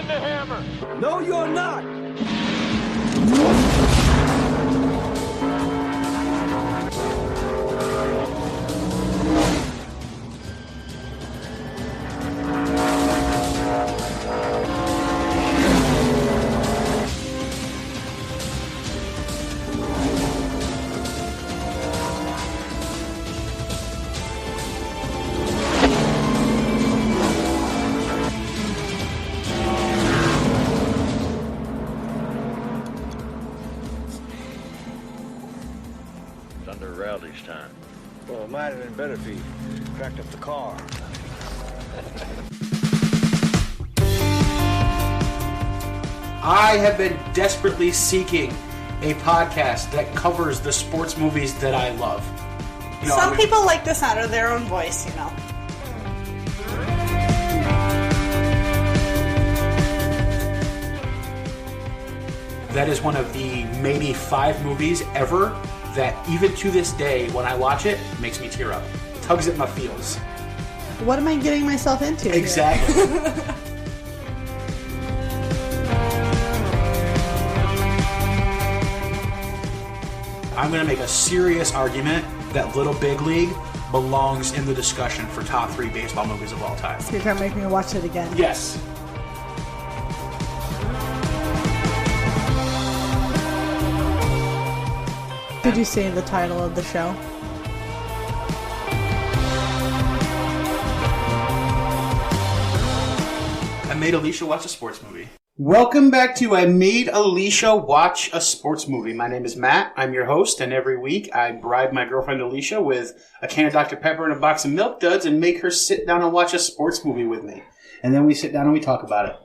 the hammer. No, you're not. Thunder Rowdy's time. Well, it might have been better if he cracked up the car. I have been desperately seeking a podcast that covers the sports movies that I love. You know, Some people like the sound of their own voice, you know. That is one of the maybe 5 movies ever that even to this day, when I watch it, makes me tear up. Tugs at my feels. What am I getting myself into here? Exactly. I'm going to make a serious argument that Little Big League belongs in the discussion for top 3 baseball movies of all time. So you're trying to make me watch it again. Yes. Did you say the title of the show? I Made Alicia Watch a Sports Movie. Welcome back to I Made Alicia Watch a Sports Movie. My name is Matt. I'm your host, and every week I bribe my girlfriend Alicia with a can of Dr. Pepper and a box of Milk Duds and make her sit down and watch a sports movie with me. And then we sit down and we talk about it.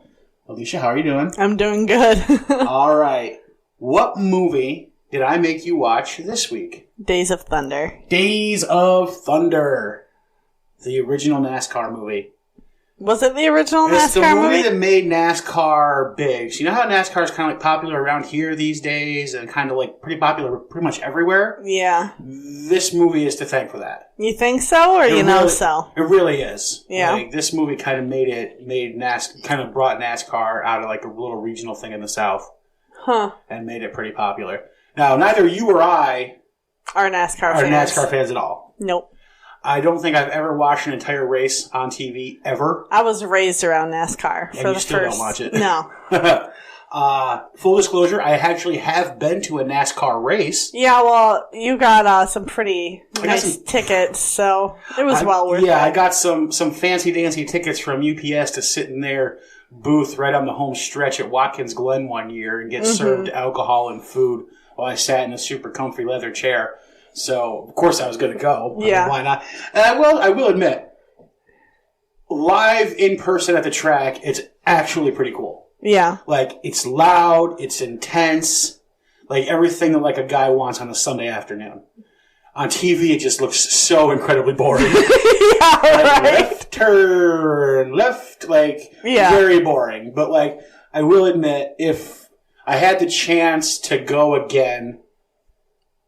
Alicia, how are you doing? I'm doing good. All right. What movie did I make you watch this week? Days of Thunder. Days of Thunder. The original NASCAR movie. Was it the original It's the NASCAR movie that made NASCAR big. So you know how NASCAR is kind of like popular around here these days and kind of like pretty popular pretty much everywhere? Yeah. This movie is to thank for that. You think so, or you know so? It really is. Yeah. Like, this movie kind of kind of brought NASCAR out of like a little regional thing in the South. Huh. And made it pretty popular. Now, neither you or I are NASCAR fans at all. Nope. I don't think I've ever watched an entire race on TV, ever. I was raised around NASCAR for and the still first. Don't watch it. No. Full disclosure, I actually have been to a NASCAR race. Yeah, well, you got some pretty nice tickets, so it was well worth it. Yeah, I got some fancy-dancy tickets from UPS to sit in their booth right on the home stretch at Watkins Glen one year and get served alcohol and food while I sat in a super comfy leather chair. So, of course, I was going to go. Yeah. I mean, why not? And I will admit, live in person at the track, it's actually pretty cool. Yeah. Like, it's loud, it's intense, like everything that like a guy wants on a Sunday afternoon. On TV, it just looks so incredibly boring. Yeah, like, right. left, like, very boring. But, like, I will admit, if I had the chance to go again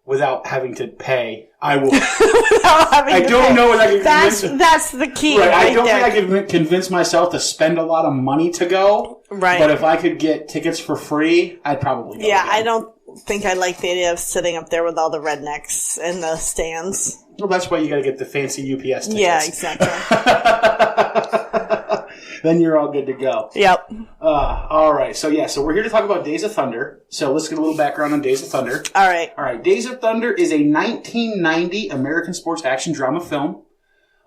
without having to pay, I would. I don't know if I can That's the key. Right, right I don't there. think I can convince myself to spend a lot of money to go. Right. But if I could get tickets for free, I'd probably go. Yeah, again. I don't think I like the idea of sitting up there with all the rednecks in the stands. Well, that's why you got to get the fancy UPS tickets. Yeah, exactly. Then you're all good to go. Yep. All right. So we're here to talk about Days of Thunder. So let's get a little background on Days of Thunder. All right. Days of Thunder is a 1990 American sports action drama film.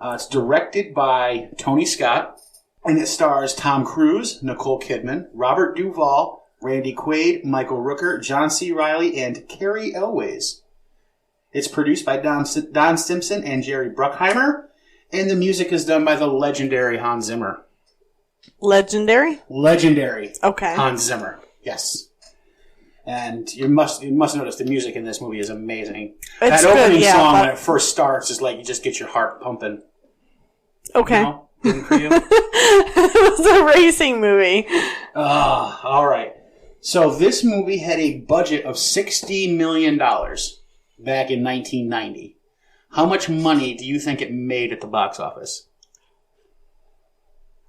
It's directed by Tony Scott, and it stars Tom Cruise, Nicole Kidman, Robert Duvall, Randy Quaid, Michael Rooker, John C. Reilly, and Carrie Elways. It's produced by Don Simpson and Jerry Bruckheimer, and the music is done by the legendary Hans Zimmer. Legendary? Legendary. Okay. Hans Zimmer. Yes. And you must notice the music in this movie is amazing. It's that opening good, song when it first starts is like you just get your heart pumping. Okay. You know? Isn't it for you? It was a racing movie. All right. So this movie had a budget of $60 million back in 1990. How much money do you think it made at the box office?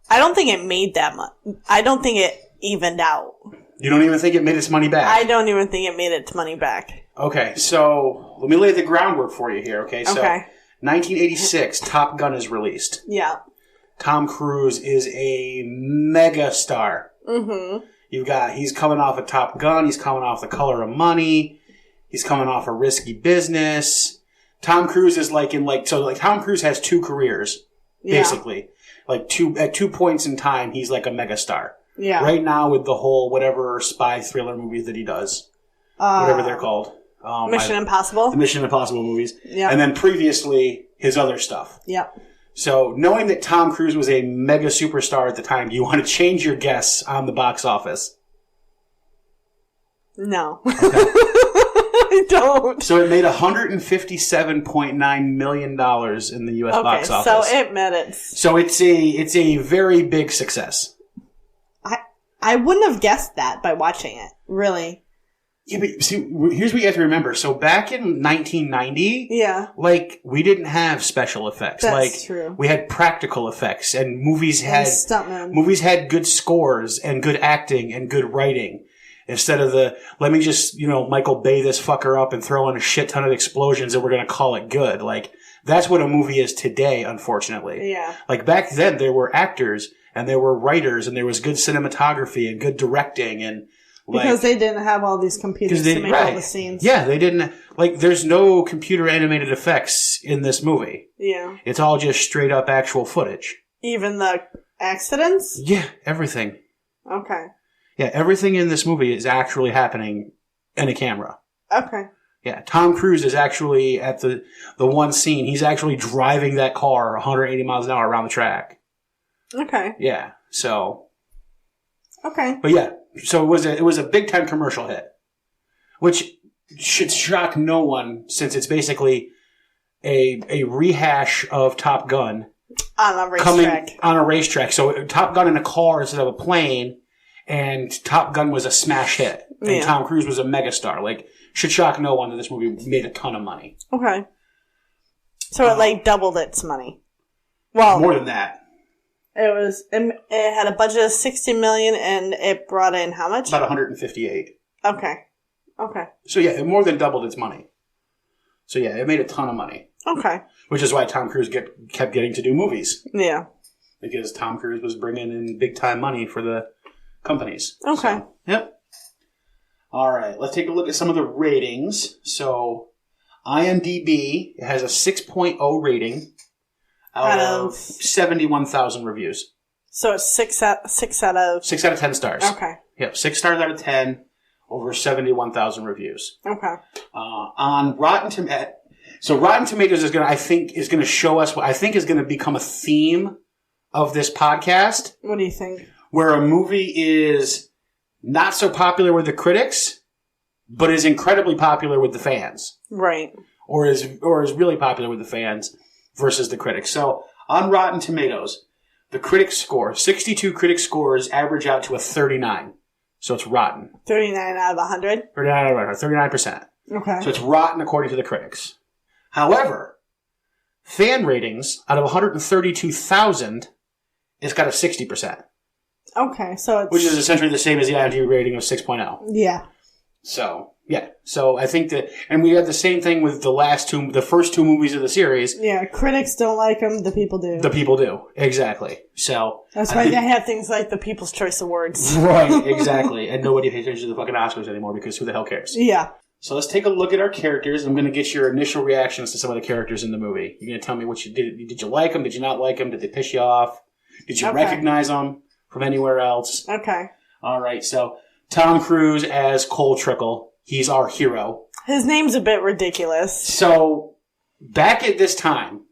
I don't think it made that much. I don't think it evened out. You don't even think it made its money back? I don't even think it made its money back. Okay, so let me lay the groundwork for you here, okay? So, Okay. 1986, Top Gun is released. Yeah. Tom Cruise is a mega star. Mm-hmm. He's coming off of Top Gun, he's coming off The Color of Money, he's coming off a Risky Business. Tom Cruise is Tom Cruise has two careers, basically. Like at 2 points in time, he's like a mega star. Yeah. Right now with the whole whatever spy thriller movies that he does. Whatever they're called. Mission Impossible? The Mission Impossible movies. Yeah. And then previously, his other stuff. Yeah. So, knowing that Tom Cruise was a mega superstar at the time, do you want to change your guess on the box office? No. Okay. I don't. So, it made $157.9 million in the U.S. box office. So it met it. So, it's a very big success. I wouldn't have guessed that by watching it, really. Yeah, but see, here's what you have to remember. So back in 1990, we didn't have special effects. That's true. We had practical effects, and movies had good scores and good acting and good writing. Instead of let me just, Michael Bay this fucker up and throw in a shit ton of explosions and we're going to call it good. Like, that's what a movie is today, unfortunately. Yeah. Like, back then, there were actors and there were writers and there was good cinematography and good directing and because they didn't have all these computers to make all the scenes. Yeah, they didn't. There's no computer animated effects in this movie. Yeah. It's all just straight up actual footage. Even the accidents? Yeah, everything. Okay. Yeah, everything in this movie is actually happening in a camera. Okay. Yeah, Tom Cruise is actually at the one scene, he's actually driving that car 180 miles an hour around the track. Okay. Yeah, so. Okay. But yeah, so it was a big time commercial hit, which should shock no one since it's basically a rehash of Top Gun on a racetrack. On a racetrack. So Top Gun in a car instead of a plane, and Top Gun was a smash hit, and Tom Cruise was a megastar. Should shock no one that this movie made a ton of money. Okay. So it doubled its money. Well, more than that. It had a budget of $60 million and it brought in how much? About 158. Okay. So yeah, it more than doubled its money. So yeah, it made a ton of money. Okay. Which is why Tom Cruise kept getting to do movies. Yeah. Because Tom Cruise was bringing in big time money for the companies. Okay. So, yep. All right, let's take a look at some of the ratings. So IMDb has a 6.0 rating. Out of 71,000 reviews. So it's 6 out of 10 stars. Okay. Yep, 6 stars out of 10 over 71,000 reviews. Okay. On Rotten Tomatoes, so Rotten Tomatoes is going to show us what I think is going to become a theme of this podcast. What do you think? Where a movie is not so popular with the critics, but is incredibly popular with the fans. Right. Or is really popular with the fans. Versus the critics. So, on Rotten Tomatoes, the critics score, 62 critic scores average out to a 39. So it's rotten. 39 out of 100? 39 out of 100, 39%. Okay. So it's rotten according to the critics. However, fan ratings out of 132,000, it's got a 60%. Okay, so it's... Which is essentially the same as the IMDb rating of 6.0. Yeah. So, yeah. So I think that, and we had the same thing with the first two movies of the series. Yeah, critics don't like them, the people do. The people do. Exactly. So. That's why they have things like the People's Choice Awards. Right, exactly. And nobody pays attention to the fucking Oscars anymore because who the hell cares? Yeah. So let's take a look at our characters. I'm going to get your initial reactions to some of the characters in the movie. You're going to tell me what you did. Did you like them? Did you not like them? Did they piss you off? Did you recognize them from anywhere else? Okay. All right. So Tom Cruise as Cole Trickle. He's our hero. His name's a bit ridiculous. So back at this time,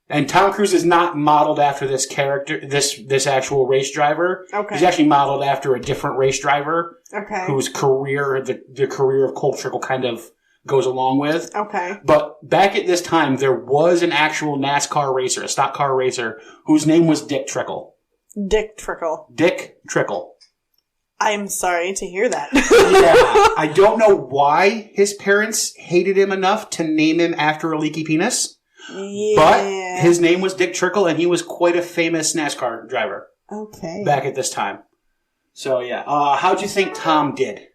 and Tom Cruise is not modeled after this character, this actual race driver. Okay. He's actually modeled after a different race driver. Okay. Whose career, the career of Cole Trickle kind of goes along with. Okay. But back at this time, there was an actual NASCAR racer, a stock car racer, whose name was Dick Trickle. Dick Trickle. Dick Trickle. I'm sorry to hear that. Yeah. I don't know why his parents hated him enough to name him after a leaky penis. Yeah. But his name was Dick Trickle, and he was quite a famous NASCAR driver. Okay. Back at this time. So, yeah. How'd you think Tom did?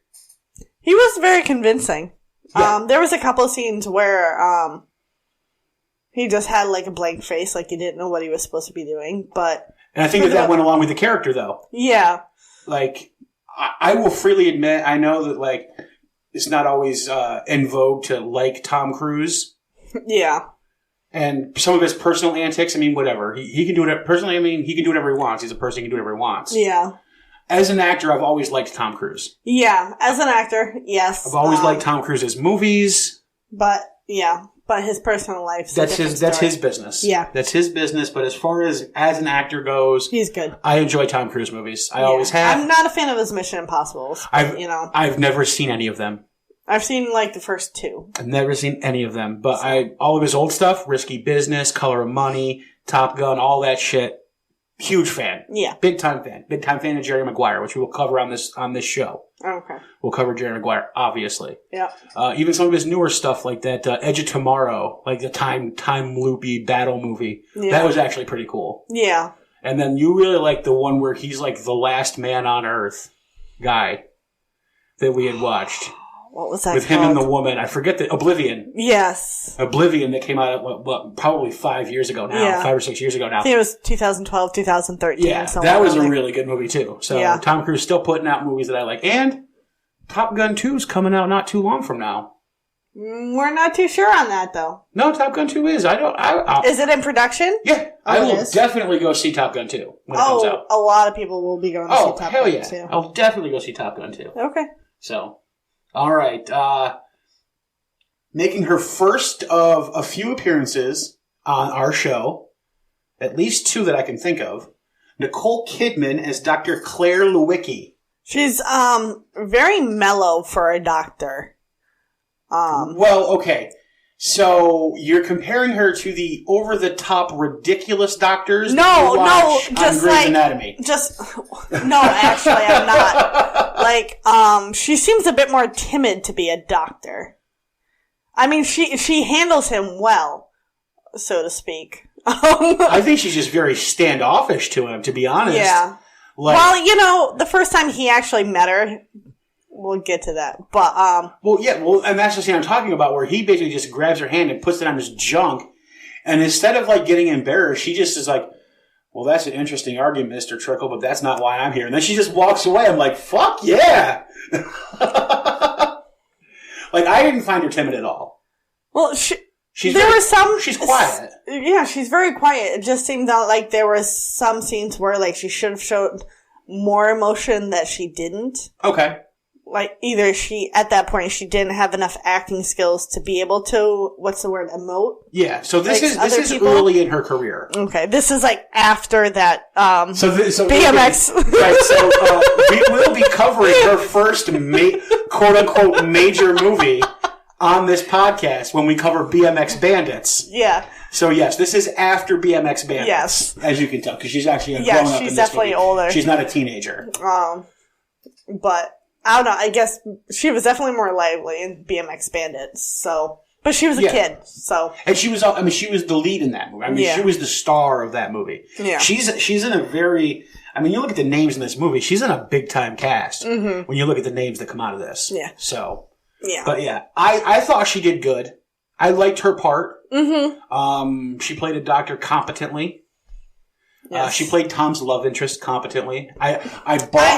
He was very convincing. Yeah. There was a couple of scenes where he just had like a blank face, like he didn't know what he was supposed to be doing. But And I think that went along with the character, though. Yeah. Like, I will freely admit, I know that, like, it's not always in vogue to like Tom Cruise. Yeah. And some of his personal antics, I mean, whatever. He can do it. Personally, I mean, he can do whatever he wants. He's a person, he can do whatever he wants. Yeah. As an actor, I've always liked Tom Cruise. Yeah. As an actor, yes. I've always liked Tom Cruise's movies. But, yeah. But his personal life. That's his business. Yeah. That's his business. But as far as an actor goes, he's good. I enjoy Tom Cruise movies. I always have. I'm not a fan of his Mission Impossibles. I've never seen any of them. I've seen like the first two. I've never seen any of them. But all of his old stuff, Risky Business, Color of Money, Top Gun, all that shit. Huge fan. Yeah. Big time fan. Big time fan of Jerry Maguire, which we will cover on this show. Okay. We'll cover Jerry Maguire, obviously. Yeah. Even some of his newer stuff, like that Edge of Tomorrow, like the time loopy battle movie. Yeah. That was actually pretty cool. Yeah. And then you really like the one where he's like the last man on Earth guy that we had watched. What was that with called? him and the woman. I forget Oblivion. Yes. Oblivion that came out probably 5 years ago now. Yeah. 5 or 6 years ago now. I think it was 2012, 2013. Yeah, that was a really good movie too. So yeah. Tom Cruise still putting out movies that I like. And Top Gun 2 is coming out not too long from now. We're not too sure on that though. No, Top Gun 2 is. Is it in production? Yeah. I will definitely go see Top Gun 2 when it comes out. A lot of people will be going to see Top Gun 2. Oh, hell yeah. I'll definitely go see Top Gun 2. Okay. So, all right. Making her first of a few appearances on our show, at least 2 that I can think of, Nicole Kidman as Dr. Claire Lewicki. She's very mellow for a doctor. Well, okay. So you're comparing her to the over-the-top ridiculous doctors? No, on just Grey's like Anatomy. No, actually, I'm not. Like, she seems a bit more timid to be a doctor. I mean, she handles him well, so to speak. I think she's just very standoffish to him, to be honest. Yeah. Like, well, the first time he actually met her, we'll get to that. But and that's the scene I'm talking about, where he basically just grabs her hand and puts it on his junk, and instead of like getting embarrassed, she just is like, "Well, that's an interesting argument, Mr. Trickle, but that's not why I'm here." And then she just walks away. I'm like, "Fuck yeah!" Like, I didn't find her timid at all. Well, she's quiet. Yeah, she's very quiet. It just seemed like there were some scenes where like she should have showed more emotion that she didn't. Okay. Like, either at that point, she didn't have enough acting skills to be able to, emote? Yeah, so this is early in her career. Okay, this is like after that, so BMX. Right, so we will be covering her first quote-unquote major movie on this podcast when we cover BMX Bandits. Yeah. So yes, this is after BMX Bandits. Yes. As you can tell, because she's actually a grown-up in this movie. she's definitely older. She's not a teenager. But I don't know. I guess she was definitely more lively in BMX Bandits. So, but she was a kid. So, and she was the lead in that movie. She was the star of that movie. Yeah. She's in a very. You look at the names in this movie. She's in a big time cast. Mm-hmm. When you look at the names that come out of this. Yeah. So. Yeah. But yeah, I thought she did good. I liked her part. Mm-hmm. She played a doctor competently. Yes. She played Tom's love interest competently. I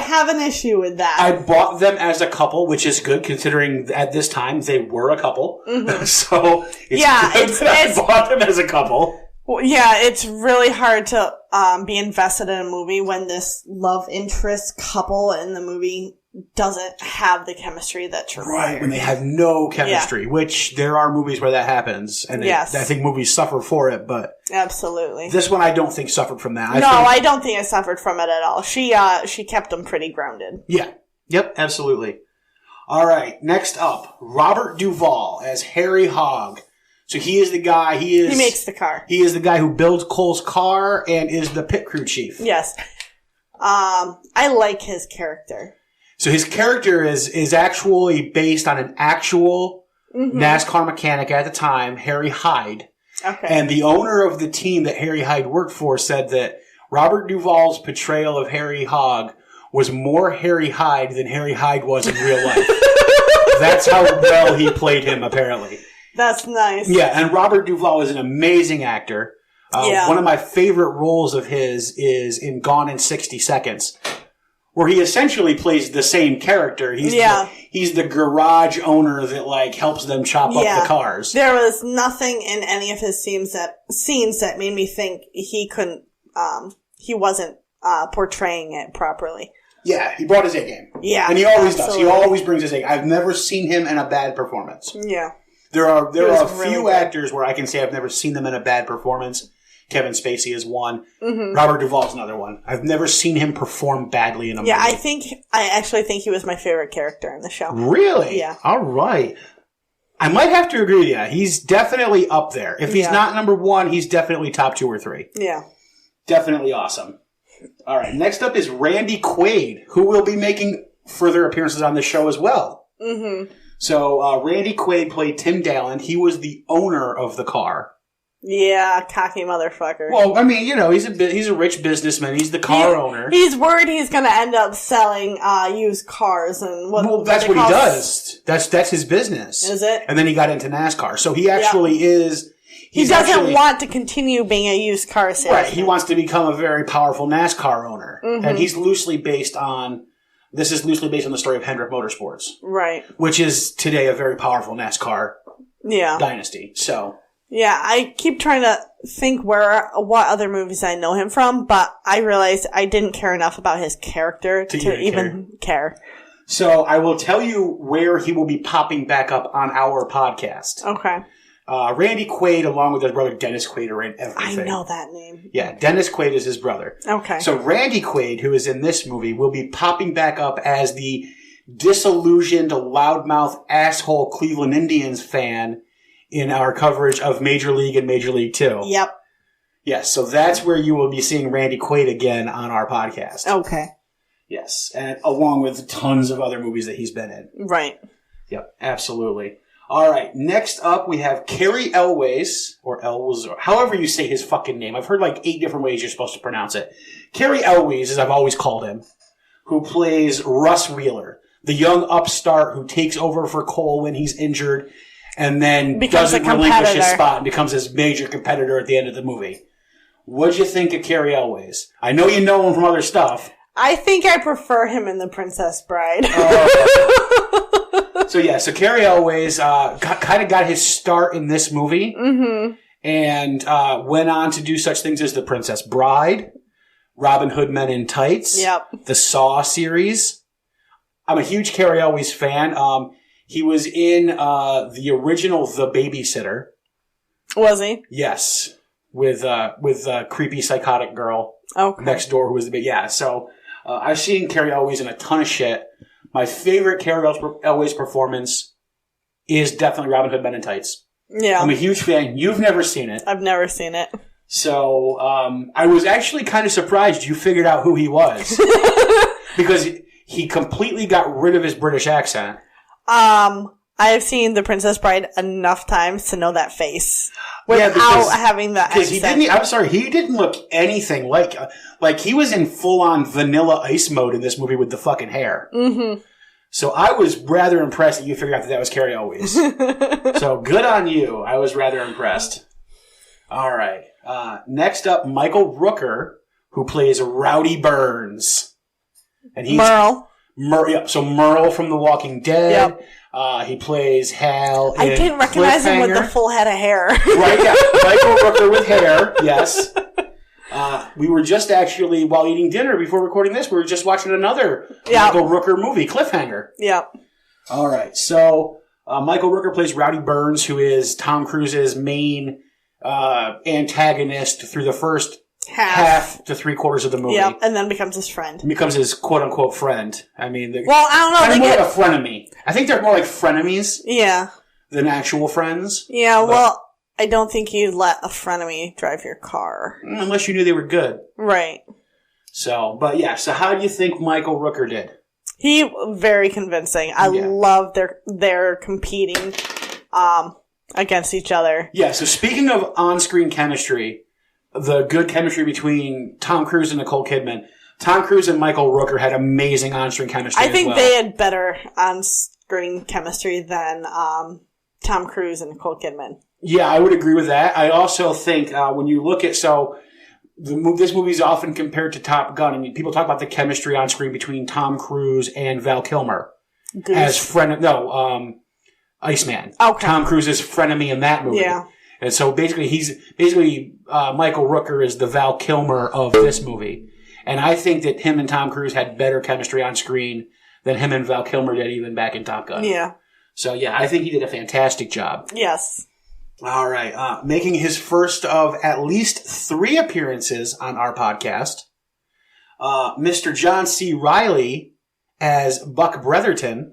have an issue with that. I bought them as a couple, which is good considering at this time they were a couple. Mm-hmm. So it's good that I bought them as a couple. Well, yeah, it's really hard to be invested in a movie when this love interest couple in the movie doesn't have the chemistry that's required. Right, when they have no chemistry, which there are movies where that happens, and I think movies suffer for it, but absolutely. This one I don't think suffered from that. I don't think it suffered from it at all. She kept them pretty grounded. Yeah. Yep, absolutely. All right, next up, Robert Duvall as Harry Hogg. So he is the guy, he makes the car. He is the guy who builds Cole's car and is the pit crew chief. Yes. I like his character. So his character is actually based on an actual NASCAR mechanic at the time, Harry Hyde. Okay. And the owner of the team that Harry Hyde worked for said that Robert Duvall's portrayal of Harry Hogg was more Harry Hyde than Harry Hyde was in real life. That's how well he played him, apparently. That's nice. Yeah, and Robert Duvall is an amazing actor. One of my favorite roles of his is in Gone in 60 Seconds, where he essentially plays the same character. He's the garage owner that like helps them chop up the cars. There was nothing in any of his scenes that made me think he wasn't portraying it properly. Yeah, he brought his A game. Yeah, and he always does. He always brings his A game. I've never seen him in a bad performance. Yeah, there are a really few good actors where I can say I've never seen them in a bad performance. Kevin Spacey is one. Mm-hmm. Robert Duvall is another one. I've never seen him perform badly in a movie. Yeah, I actually think he was my favorite character in the show. Really? Yeah. All right. I might have to agree with you. He's definitely up there. If he's not number one, he's definitely top 2 or 3. Yeah. Definitely awesome. All right. Next up is Randy Quaid, who will be making further appearances on the show as well. Mm-hmm. So Randy Quaid played Tim Dallin. He was the owner of the car. Yeah, cocky motherfucker. Well, I mean, he's a rich businessman. He's the car owner. He's worried he's going to end up selling used cars and that's what he does. That's his business. Is it? And then he got into NASCAR. So he actually is. He doesn't want to continue being a used car salesman. Right. He wants to become a very powerful NASCAR owner, and he's loosely based on. This is loosely based on the story of Hendrick Motorsports, right? Which is today a very powerful NASCAR dynasty. So. Yeah, I keep trying to think what other movies I know him from, but I realized I didn't care enough about his character to even care. So I will tell you where he will be popping back up on our podcast. Okay. Randy Quaid, along with his brother Dennis Quaid, are in everything. I know that name. Yeah, Dennis Quaid is his brother. Okay. So Randy Quaid, who is in this movie, will be popping back up as the disillusioned, loudmouth, asshole Cleveland Indians fan in our coverage of Major League and Major League 2. Yep. Yes, so that's where you will be seeing Randy Quaid again on our podcast. Okay. Yes, and along with tons of other movies that he's been in. Right. Yep, absolutely. All right, next up we have Cary Elwes, or Elwes, or however you say his fucking name. I've heard like 8 different ways you're supposed to pronounce it. Cary Elwes, as I've always called him, who plays Russ Wheeler, the young upstart who takes over for Cole when he's injured, and then doesn't relinquish his spot and becomes his major competitor at the end of the movie. What'd you think of Cary Elwes? I know you know him from other stuff. I think I prefer him in The Princess Bride. So Cary Elwes kind of got his start in this movie, and went on to do such things as The Princess Bride, Robin Hood Men in Tights, the Saw series. I'm a huge Cary Elwes fan. He was in the original The Babysitter. Was he? Yes, with a creepy psychotic girl next door who was the big So I've seen Cary Elwes in a ton of shit. My favorite Cary Elwes performance is definitely Robin Hood Men in Tights. Yeah, I'm a huge fan. You've never seen it. I've never seen it. So I was actually kind of surprised you figured out who he was because he completely got rid of his British accent. I have seen The Princess Bride enough times to know that face without having that accent. He didn't look anything like he was in full-on Vanilla Ice mode in this movie with the fucking hair. Mm-hmm. So I was rather impressed that you figured out that was Cary Elwes. So good on you. I was rather impressed. All right. Next up, Michael Rooker, who plays Rowdy Burns. And he's Merle. So Merle from The Walking Dead. Yep. He plays Hal in I didn't recognize him with the full head of hair. Right, yeah. Michael Rooker with hair, yes. We were just actually, while eating dinner before recording this, we were just watching another Michael Rooker movie, Cliffhanger. Yeah. All right, so Michael Rooker plays Rowdy Burns, who is Tom Cruise's main antagonist through the first half to 3/4 of the movie. Yeah, and then becomes his friend. Becomes his quote-unquote friend. I mean, I don't know. They're more like a frenemy. I think they're more like frenemies. Yeah. Than actual friends. Yeah, well, I don't think you'd let a frenemy drive your car. Unless you knew they were good. Right. So how do you think Michael Rooker did? He, very convincing. I love their competing against each other. Yeah, so speaking of on-screen chemistry, the good chemistry between Tom Cruise and Nicole Kidman, Tom Cruise and Michael Rooker had amazing on-screen chemistry. I think as well. they had better on-screen chemistry than Tom Cruise and Nicole Kidman. Yeah, I would agree with that. I also think when you look at this movie is often compared to Top Gun, and people talk about the chemistry on screen between Tom Cruise and Val Kilmer as Iceman. Okay. Tom Cruise's frenemy in that movie. Yeah. And so basically, Michael Rooker is the Val Kilmer of this movie, and I think that him and Tom Cruise had better chemistry on screen than him and Val Kilmer did even back in Top Gun. Yeah. So yeah, I think he did a fantastic job. Yes. All right. Making his first of at least 3 appearances on our podcast, Mr. John C. Reilly as Buck Bretherton.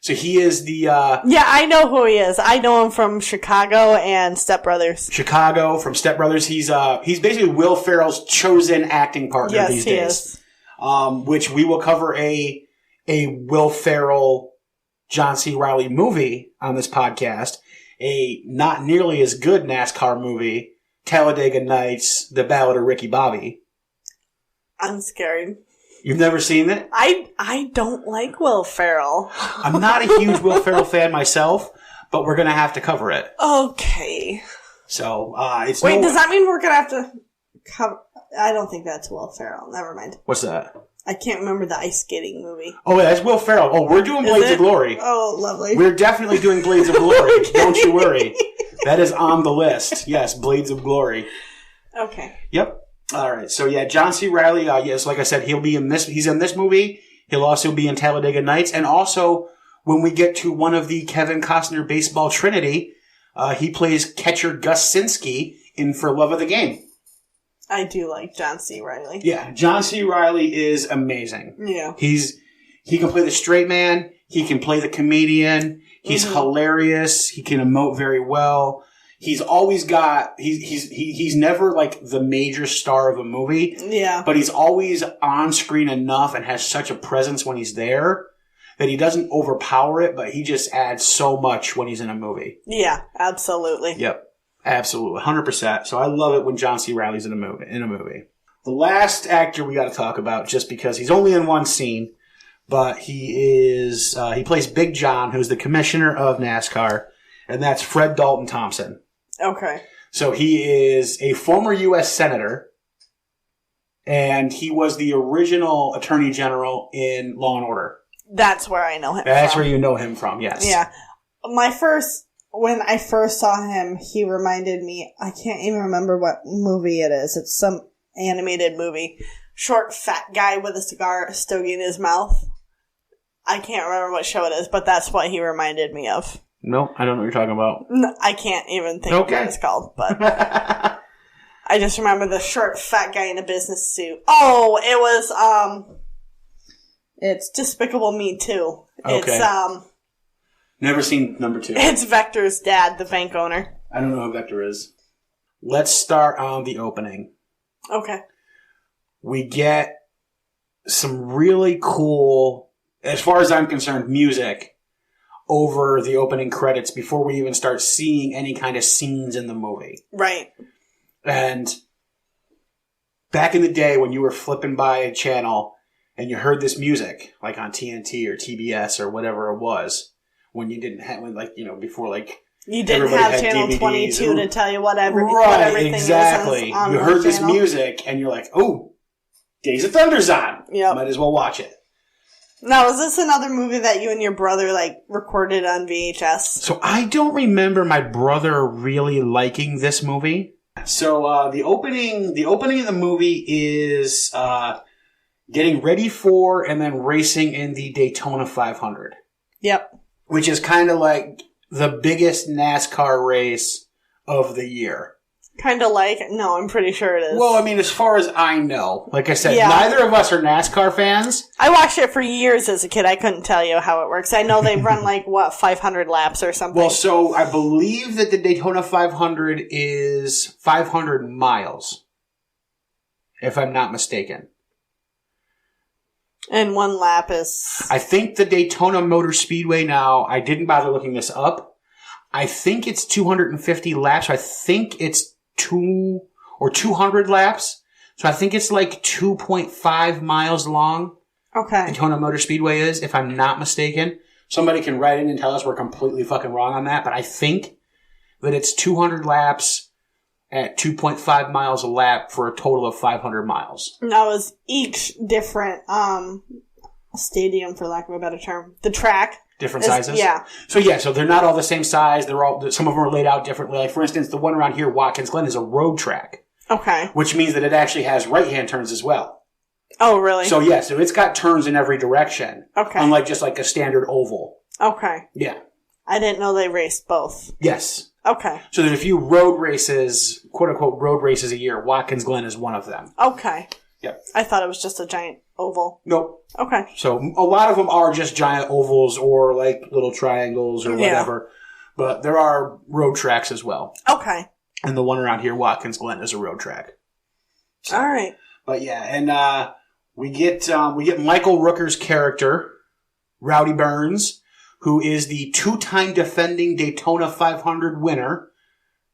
So he is the... yeah, I know who he is. I know him from Chicago and Step Brothers. From Step Brothers. He's basically Will Ferrell's chosen acting partner these days. Yes, he is. Which we will cover a Will Ferrell, John C. Reilly movie on this podcast. A not nearly as good NASCAR movie, Talladega Nights, The Ballad of Ricky Bobby. I'm scared. You've never seen it? I don't like Will Ferrell. I'm not a huge Will Ferrell fan myself, but we're going to have to cover it. Okay. So, it's Wait, does that mean we're going to have to cover... I don't think that's Will Ferrell. Never mind. What's that? I can't remember the ice skating movie. Oh, yeah, that's Will Ferrell. Oh, we're doing Blades of Glory. Oh, lovely. We're definitely doing Blades of Glory. Okay. Don't you worry. That is on the list. Yes, Blades of Glory. Okay. Yep. All right. So, yeah, John C. Reilly, yes, like I said, he's in this movie. He'll also be in Talladega Nights. And also, when we get to one of the Kevin Costner baseball trinity, he plays catcher Gus Sinski in For Love of the Game. I do like John C. Reilly. Yeah, John C. Reilly is amazing. Yeah. He can play the straight man. He can play the comedian. He's hilarious. He can emote very well. He's always got, he's never like the major star of a movie. Yeah. But he's always on screen enough and has such a presence when he's there that he doesn't overpower it, but he just adds so much when he's in a movie. Yeah, absolutely. Yep. Absolutely, 100%. So I love it when John C. Reilly's in a movie. The last actor we got to talk about, just because he's only in one scene, but he plays Big John, who's the commissioner of NASCAR, and that's Fred Dalton Thompson. Okay. So he is a former U.S. Senator, and he was the original Attorney General in Law & Order. That's where I know him from. That's where you know him from, yes. Yeah. When I first saw him, he reminded me, I can't even remember what movie it is. It's some animated movie. Short, fat guy with a cigar stogie in his mouth. I can't remember what show it is, but that's what he reminded me of. No, I don't know what you're talking about. No, I can't even think of what it's called, but I just remember the short, fat guy in a business suit. Oh, it was, it's Despicable Me 2. Okay. It's, Never seen number 2. It's Vector's dad, the bank owner. I don't know who Vector is. Let's start on the opening. Okay. We get some really cool, as far as I'm concerned, music over the opening credits before we even start seeing any kind of scenes in the movie. Right. And back in the day when you were flipping by a channel and you heard this music, like on TNT or TBS or whatever it was, when you didn't have, before you didn't have channel DVDs. 22 to tell you what everything exactly. is on you the heard this channel. music and you're like, oh, Days of Thunder's on. Yep. Might as well watch it. Now, is this another movie that you and your brother recorded on VHS? So I don't remember my brother really liking this movie. So the opening of the movie is getting ready for and then racing in the Daytona 500. Yep. Which is kind of like the biggest NASCAR race of the year. Kind of like? No, I'm pretty sure it is. Well, I mean, as far as I know, like I said, Yeah. neither of us are NASCAR fans. I watched it for years as a kid. I couldn't tell you how it works. I know they run 500 laps or something. Well, so I believe that the Daytona 500 is 500 miles, if I'm not mistaken. And one lap is... I think the Daytona Motor Speedway now, I didn't bother looking this up. I think it's 250 laps. I think it's 200 laps. So I think it's like 2.5 miles long. Okay. Daytona Motor Speedway is, if I'm not mistaken. Somebody can write in and tell us we're completely fucking wrong on that, but I think that it's 200 laps at 2.5 miles a lap for a total of 500 miles. And that was each different stadium, for lack of a better term. The track. Different sizes? Yeah. So they're not all the same size. Some of them are laid out differently. Like, for instance, the one around here, Watkins Glen, is a road track. Okay. Which means that it actually has right-hand turns as well. Oh, really? So it's got turns in every direction. Okay. Unlike just like a standard oval. Okay. Yeah. I didn't know they raced both. Yes. Okay. So there's a few road races, quote-unquote road races a year. Watkins Glen is one of them. Okay. Yep. I thought it was just a giant oval. Nope. Okay. So a lot of them are just giant ovals or like little triangles or whatever. Yeah. But there are road tracks as well. Okay. And the one around here, Watkins Glen, is a road track. So, all right. But yeah, and we get Michael Rooker's character, Rowdy Burns, who is the 2-time defending Daytona 500 winner,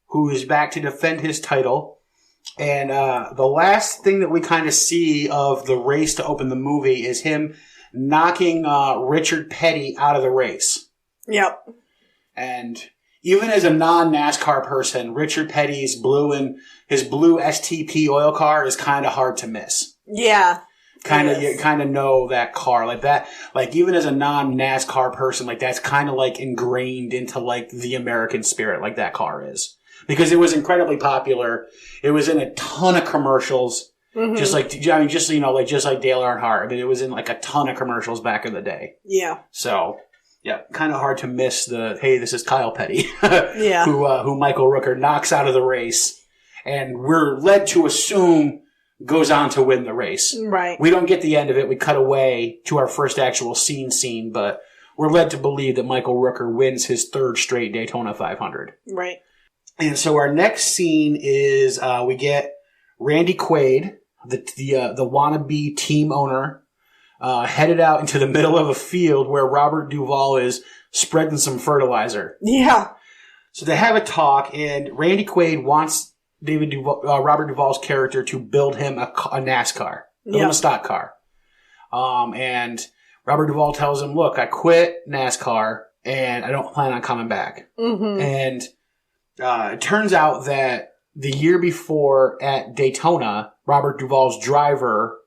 who is back to defend his title. And the last thing that we kind of see of the race to open the movie is him knocking Richard Petty out of the race. Yep. And even as a non-NASCAR person, Richard Petty's his blue STP oil car is kind of hard to miss. Yeah. You kind of know that car like that. Like, even as a non-NASCAR person, like, that's kind of like ingrained into like the American spirit, like that car is. Because it was incredibly popular. It was in a ton of commercials. Mm-hmm. Just like Dale Earnhardt. I mean, it was in like a ton of commercials back in the day. Yeah. So, yeah, kind of hard to miss hey, this is Kyle Petty. Yeah. Who Michael Rooker knocks out of the race. And we're led to assume goes on to win the race. Right. We don't get the end of it. We cut away to our first actual scene, but we're led to believe that Michael Rooker wins his third straight Daytona 500. Right. And so our next scene is we get Randy Quaid, the wannabe team owner, headed out into the middle of a field where Robert Duvall is spreading some fertilizer. Yeah. So they have a talk, and Randy Quaid wants Robert Duvall's character to build him a NASCAR, build him a stock car. And Robert Duvall tells him, "Look, I quit NASCAR, and I don't plan on coming back." Mm-hmm. And it turns out that the year before at Daytona, Robert Duvall's driver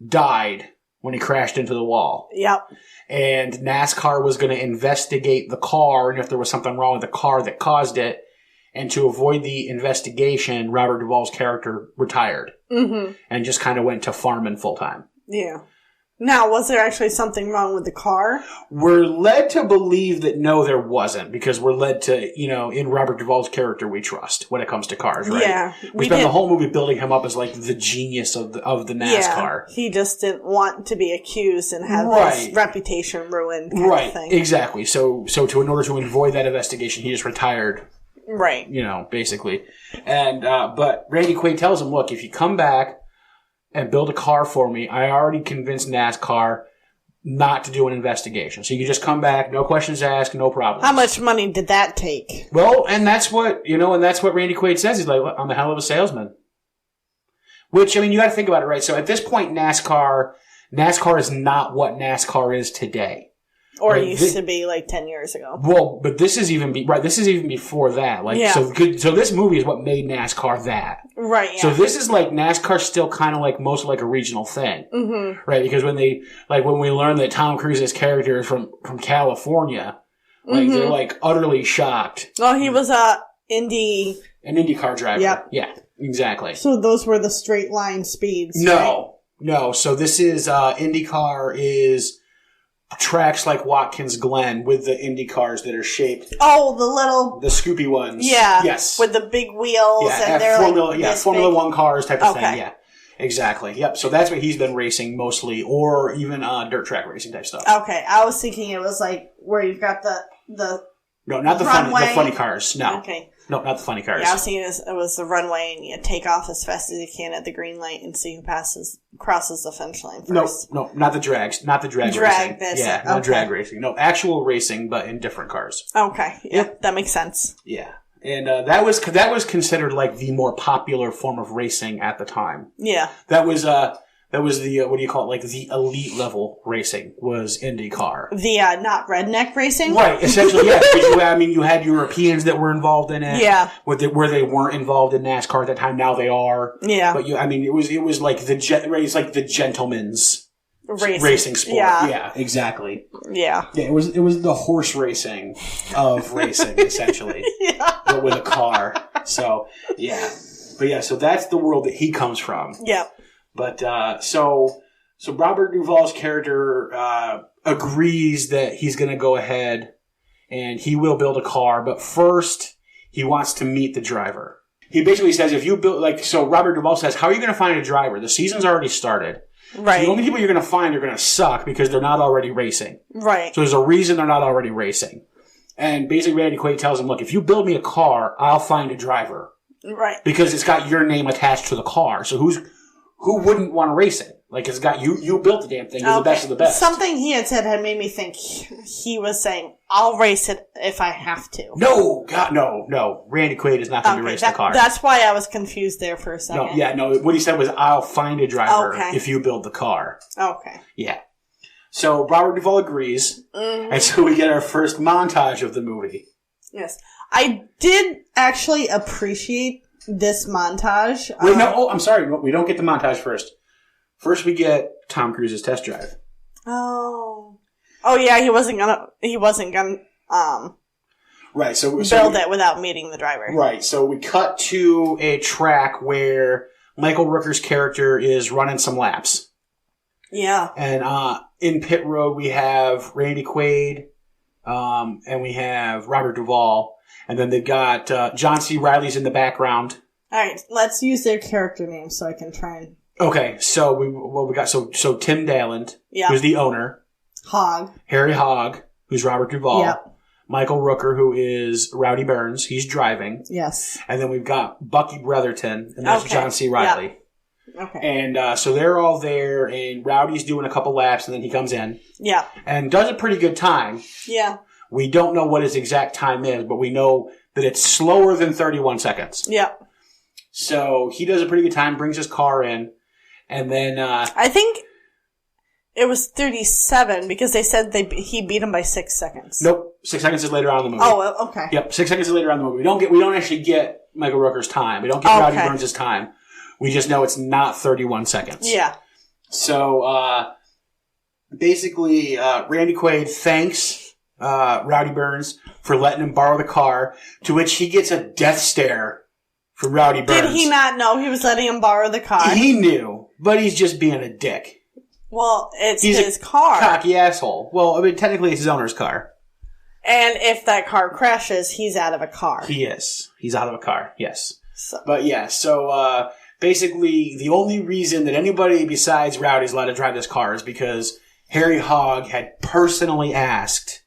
died when he crashed into the wall. Yep. And NASCAR was going to investigate the car and if there was something wrong with the car that caused it. And to avoid the investigation, Robert Duvall's character retired. Mm-hmm. And just kind of went to farming full time. Yeah. Now, was there actually something wrong with the car? We're led to believe that no, there wasn't, because we're led to, in Robert Duvall's character, we trust when it comes to cars, right? Yeah. We spend the whole movie building him up as like the genius of the NASCAR. Yeah, he just didn't want to be accused and have his reputation ruined kind of thing. Exactly. So in order to avoid that investigation, he just retired. Right. Basically. And, but Randy Quaid tells him, "Look, if you come back and build a car for me, I already convinced NASCAR not to do an investigation. So you can just come back, no questions asked, no problems." How much money did that take? Well, and that's what Randy Quaid says. He's like, "I'm a hell of a salesman." Which, you got to think about it, right? So at this point, NASCAR is not what NASCAR is today. Or it used to be like 10 years ago. Well, but this is even before that. So this movie is what made NASCAR that. Right. Yeah. So this is like NASCAR's still kind of like most like a regional thing, right? Because when we learn that Tom Cruise's character is from California, they're like utterly shocked. Well, he was an IndyCar driver. Yep. Yeah, exactly. So those were the straight line speeds. No. So this is IndyCar is tracks like Watkins Glen with the Indy cars that are shaped. Oh, the Scoopy ones. Yeah. Yes. With the big wheels. Yeah, and they're Formula big. One cars type of thing. Yeah. Exactly. Yep. So that's what he's been racing mostly, or even dirt track racing type stuff. Okay. I was thinking it was like where you've got the no, not the funny cars. No. Okay. No, not the funny cars. Yeah, I was thinking it was the runway, and you take off as fast as you can at the green light and see who crosses the finish line first. No, not the drags. Not the drag racing. Not drag racing. No, actual racing, but in different cars. Okay. Yep. That makes sense. Yeah. And that was considered like the more popular form of racing at the time. Yeah. That was the what do you call it? Like the elite level racing was IndyCar. The not redneck racing, Right? Essentially, yeah. Because you had Europeans that were involved in it. Yeah. Where they weren't involved in NASCAR at the time. Now they are. Yeah. But it was like the gentleman's racing sport. Yeah, exactly. Yeah. Yeah, it was the horse racing of racing, essentially. Yeah. But with a car. So, yeah. But yeah, so that's the world that he comes from. Yeah. But, so Robert Duvall's character, agrees that he's gonna go ahead and he will build a car, but first he wants to meet the driver. He basically says, if you build, so Robert Duvall says, how are you gonna find a driver? The season's already started. Right. So the only people you're going to find are going to suck because they're not already racing. Right. So there's a reason they're not already racing. And basically Randy Quaid tells him, look, if you build me a car, I'll find a driver. Right. Because it's got your name attached to the car. So who wouldn't want to race it? Like, it's got you built the damn thing. You're the best of the best. Something he had said had made me think he was saying, I'll race it if I have to. No, God, no. Randy Quaid is not going to be racing the car. That's why I was confused there for a second. No. What he said was, I'll find a driver Okay. if you build the car. Okay. Yeah. So Robert Duvall agrees. Mm-hmm. And so we get our first montage of the movie. Yes. I did actually appreciate this montage. Wait, no. Oh, I'm sorry. We don't get the montage first. First, we get Tom Cruise's test drive. Oh yeah. He wasn't gonna. Right. So build it without meeting the driver. Right. So we cut to a track where Michael Rooker's character is running some laps. Yeah. And in pit road we have Randy Quaid, and we have Robert Duvall, and then they've got John C. Reilly's in the background. All right. Let's use their character names so I can try and. Okay, so we got Tim Dalland, yeah, who's the owner. Hogg. Harry Hogg, who's Robert Duvall. Yep. Michael Rooker, who is Rowdy Burns. He's driving. Yes. And then we've got Bucky Bretherton, and that's John C. Reilly. Yep. Okay. And so they're all there, and Rowdy's doing a couple laps, and then he comes in. Yeah. And does a pretty good time. Yeah. We don't know what his exact time is, but we know that it's slower than 31 seconds. Yeah. So he does a pretty good time, brings his car in. And then, I think it was 37 because they said he beat him by 6 seconds. Nope. 6 seconds is later on in the movie. Oh, okay. Yep. 6 seconds is later on in the movie. We don't actually get Michael Rooker's time. We don't get Rowdy Burns' time. We just know it's not 31 seconds. Yeah. So, basically, Randy Quaid thanks, Rowdy Burns for letting him borrow the car, to which he gets a death stare from Rowdy Burns. Did he not know he was letting him borrow the car? He knew, but he's just being a dick. Well, he's his a car. Cocky asshole. Well, I mean, technically it's his owner's car. And if that car crashes, he's out of a car. He is. He's out of a car, yes. So. But yeah, so basically the only reason that anybody besides Rowdy's allowed to drive this car is because Harry Hogg had personally asked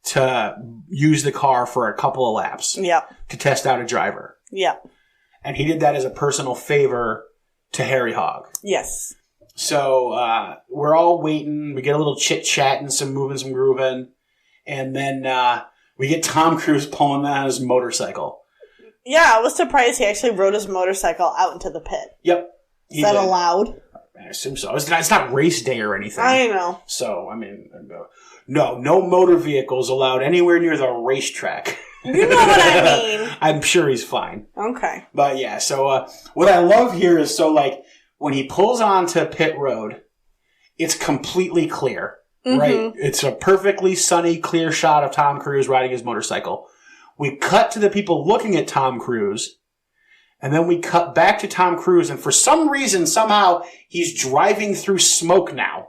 to use the car for a couple of laps. Yep. To test out a driver. Yep. And he did that as a personal favor to Harry Hogg. Yes. So we're all waiting. We get a little chit-chat and some moving, some grooving. And then we get Tom Cruise pulling on his motorcycle. Yeah, I was surprised he actually rode his motorcycle out into the pit. Yep. Is that allowed? I assume so. It's not race day or anything. I know. So, I mean, no motor vehicles allowed anywhere near the racetrack. You know what I mean. I'm sure he's fine. Okay. But yeah, so what I love here is, so like, when he pulls onto pit road, it's completely clear, right? It's a perfectly sunny, clear shot of Tom Cruise riding his motorcycle. We cut to the people looking at Tom Cruise, and then we cut back to Tom Cruise, and for some reason, somehow, he's driving through smoke now.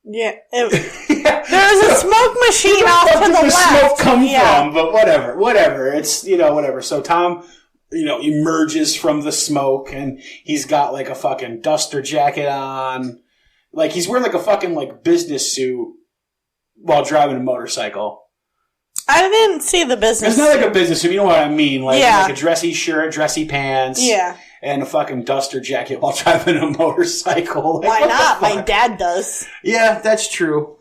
Yeah. There's a smoke machine off to the left. Where smoke come from? But whatever. It's, whatever. So Tom, emerges from the smoke, and he's got like a fucking duster jacket on. Like, he's wearing like a fucking like business suit while driving a motorcycle. I didn't see the business It's not like a business suit, you know what I mean? Like, yeah. Like a dressy shirt, dressy pants. Yeah. and a fucking duster jacket while driving a motorcycle. Like, why not? My dad does. Yeah, that's true.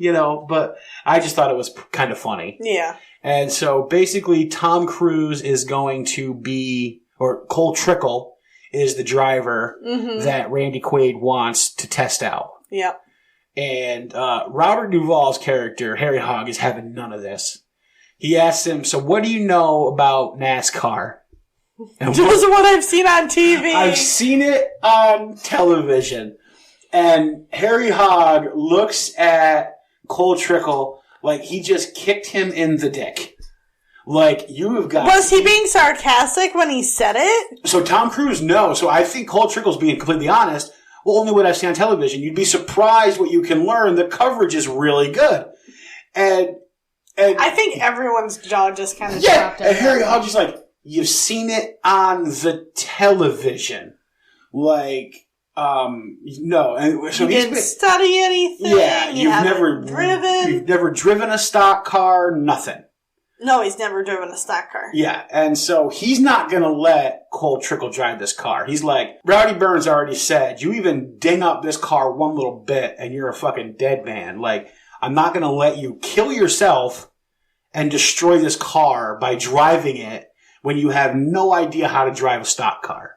But I just thought it was kind of funny. Yeah. And so basically Tom Cruise is going to be, or Cole Trickle is the driver that Randy Quaid wants to test out. Yep. And Robert Duvall's character, Harry Hogg, is having none of this. He asks him, so what do you know about NASCAR? And Just what I've seen on TV. I've seen it on television. And Harry Hogg looks at Cole Trickle like he just kicked him in the dick. Like, you have got... Was he being sarcastic when he said it? So Tom Cruise, no. So I think Cole Trickle's being completely honest. Well, only what I've seen on television. You'd be surprised what you can learn. The coverage is really good. And I think everyone's jaw just kind of dropped. And Harry Hogg is like, you've seen it on the television. Like, no. And so you didn't study anything. Yeah, you've never driven a stock car, nothing. No, he's never driven a stock car. Yeah, and so he's not going to let Cole Trickle drive this car. He's like, Rowdy Burns already said, you even ding up this car one little bit and you're a fucking dead man. Like, I'm not going to let you kill yourself and destroy this car by driving it when you have no idea how to drive a stock car.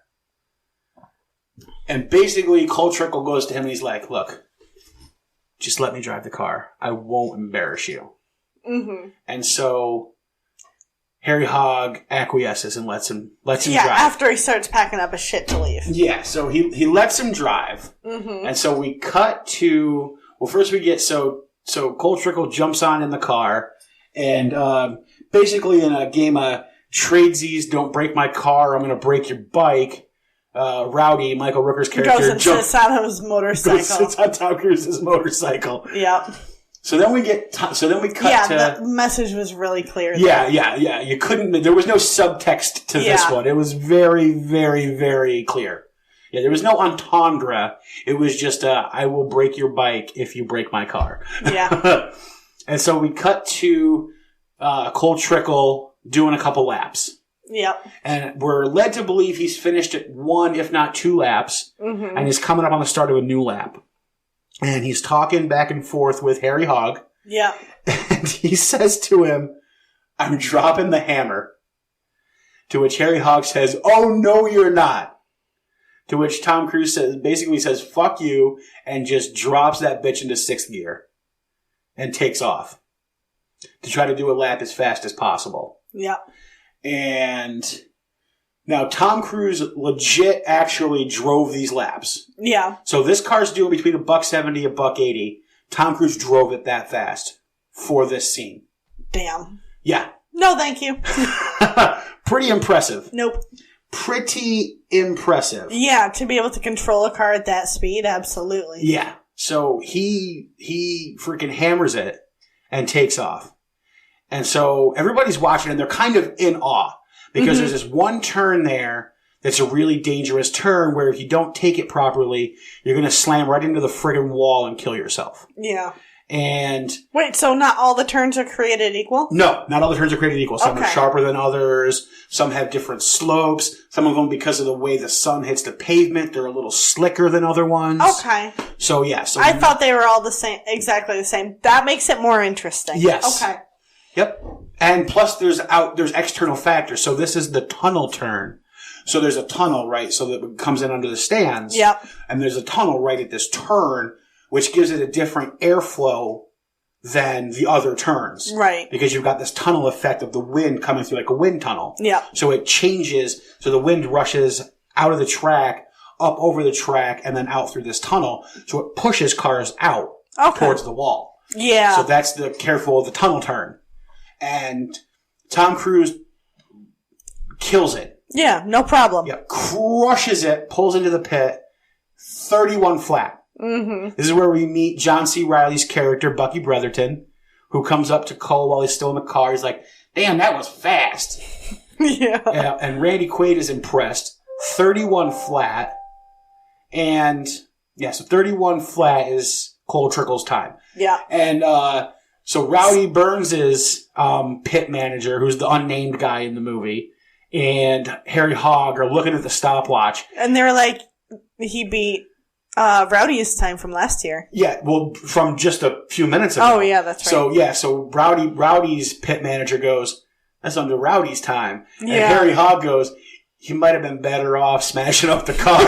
And basically, Cole Trickle goes to him and he's like, look, just let me drive the car. I won't embarrass you. Mm-hmm. And so Harry Hogg acquiesces and lets him drive. Yeah, after he starts packing up his shit to leave. Yeah, so he lets him drive. Mm-hmm. And so we cut to, well, first we get, so Cole Trickle jumps on in the car, and basically in a game of tradesies, don't break my car, I'm going to break your bike, Rowdy, Michael Rooker's character, goes and sits on his motorcycle. Sits on Tom Cruise's motorcycle. Yep. So then we cut to... Yeah, the message was really clear. Yeah. You couldn't... There was no subtext to this one. It was very, very, very clear. Yeah, there was no entendre. It was just, I will break your bike if you break my car. Yeah. And so we cut to Cole Trickle doing a couple laps. Yep. And we're led to believe he's finished at 1, if not 2 laps, and he's coming up on the start of a new lap. And he's talking back and forth with Harry Hogg. Yeah. And he says to him, I'm dropping the hammer. To which Harry Hogg says, oh, no, you're not. To which Tom Cruise basically says, fuck you, and just drops that bitch into 6th gear. And takes off. To try to do a lap as fast as possible. Yeah. And... Now, Tom Cruise legit actually drove these laps. Yeah. So this car's doing between $170 and $180. Tom Cruise drove it that fast for this scene. Damn. Yeah. No, thank you. Pretty impressive. Nope. Pretty impressive. Yeah, to be able to control a car at that speed, absolutely. Yeah. So he freaking hammers it and takes off. And so everybody's watching and they're kind of in awe. Because there's this one turn there that's a really dangerous turn where if you don't take it properly, you're going to slam right into the friggin' wall and kill yourself. Yeah. And... Wait, so not all the turns are created equal? No, not all the turns are created equal. Some are sharper than others. Some have different slopes. Some of them, because of the way the sun hits the pavement, they're a little slicker than other ones. Okay. So, yeah. I thought they were all the same, exactly the same. That makes it more interesting. Yes. Okay. Yep. And plus there's external factors. So this is the tunnel turn. So there's a tunnel, right? So that it comes in under the stands. Yep. And there's a tunnel right at this turn, which gives it a different airflow than the other turns. Right. Because you've got this tunnel effect of the wind coming through like a wind tunnel. Yeah. So it changes. So the wind rushes out of the track, up over the track, and then out through this tunnel. So it pushes cars out towards the wall. Yeah. So that's the careful of the tunnel turn. And Tom Cruise kills it. Yeah, no problem. Yeah, crushes it, pulls into the pit, 31 flat. Mm-hmm. This is where we meet John C. Reilly's character, Bucky Bretherton, who comes up to Cole while he's still in the car. He's like, damn, that was fast. Yeah. And Randy Quaid is impressed. 31 flat. And, yeah, so 31 flat is Cole Trickle's time. Yeah. And, so Rowdy Burns' pit manager, who's the unnamed guy in the movie, and Harry Hogg are looking at the stopwatch. And they're like, he beat Rowdy's time from last year. Yeah, well, from just a few minutes ago. Oh, yeah, that's So right. so Rowdy's pit manager goes, that's under Rowdy's time. And Yeah. Harry Hogg goes, he might have been better off smashing up the car.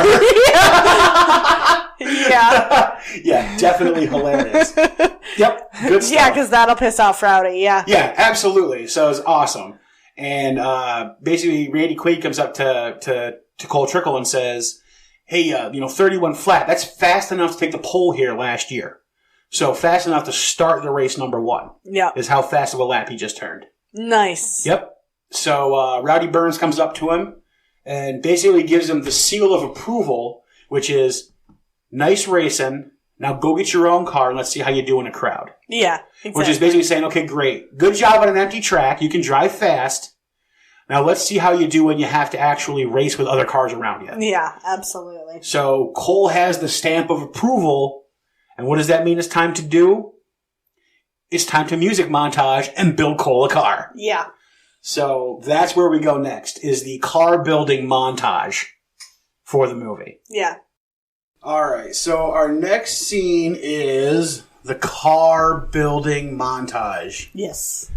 Yeah. Yeah, definitely hilarious. Yep, good stuff. Yeah, because that'll piss off Rowdy, yeah. Yeah, absolutely. So it's awesome. And basically, Randy Quaid comes up to Cole Trickle and says, hey, 31 flat, that's fast enough to take the pole here last year. So fast enough to start the race number 1. Yeah. Is how fast of a lap he just turned. Nice. Yep. So Rowdy Burns comes up to him and basically gives him the seal of approval, which is, nice racing. Now go get your own car and let's see how you do in a crowd. Yeah, exactly. Which is basically saying, okay, great. Good job on an empty track. You can drive fast. Now let's see how you do when you have to actually race with other cars around you. Yeah, absolutely. So Cole has the stamp of approval. And what does that mean it's time to do? It's time to music montage and build Cole a car. Yeah. So that's where we go next, is the car building montage for the movie. Yeah. All right, so our next scene is the car building montage. Yes.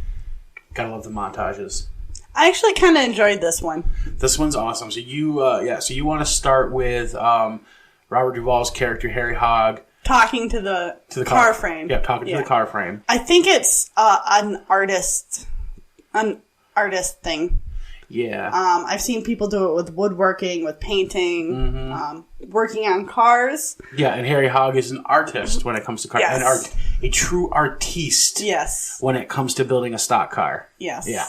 Gotta love the montages. I actually kind of enjoyed this one. This one's awesome. So you want to start with Robert Duvall's character Harry Hogg Talking to the car frame. Yeah, talking to the car frame. I think it's an artist thing. Yeah. I've seen people do it with woodworking, with painting, working on cars. Yeah, and Harry Hogg is an artist when it comes to cars. Yes. A true artiste. Yes. When it comes to building a stock car. Yes. Yeah.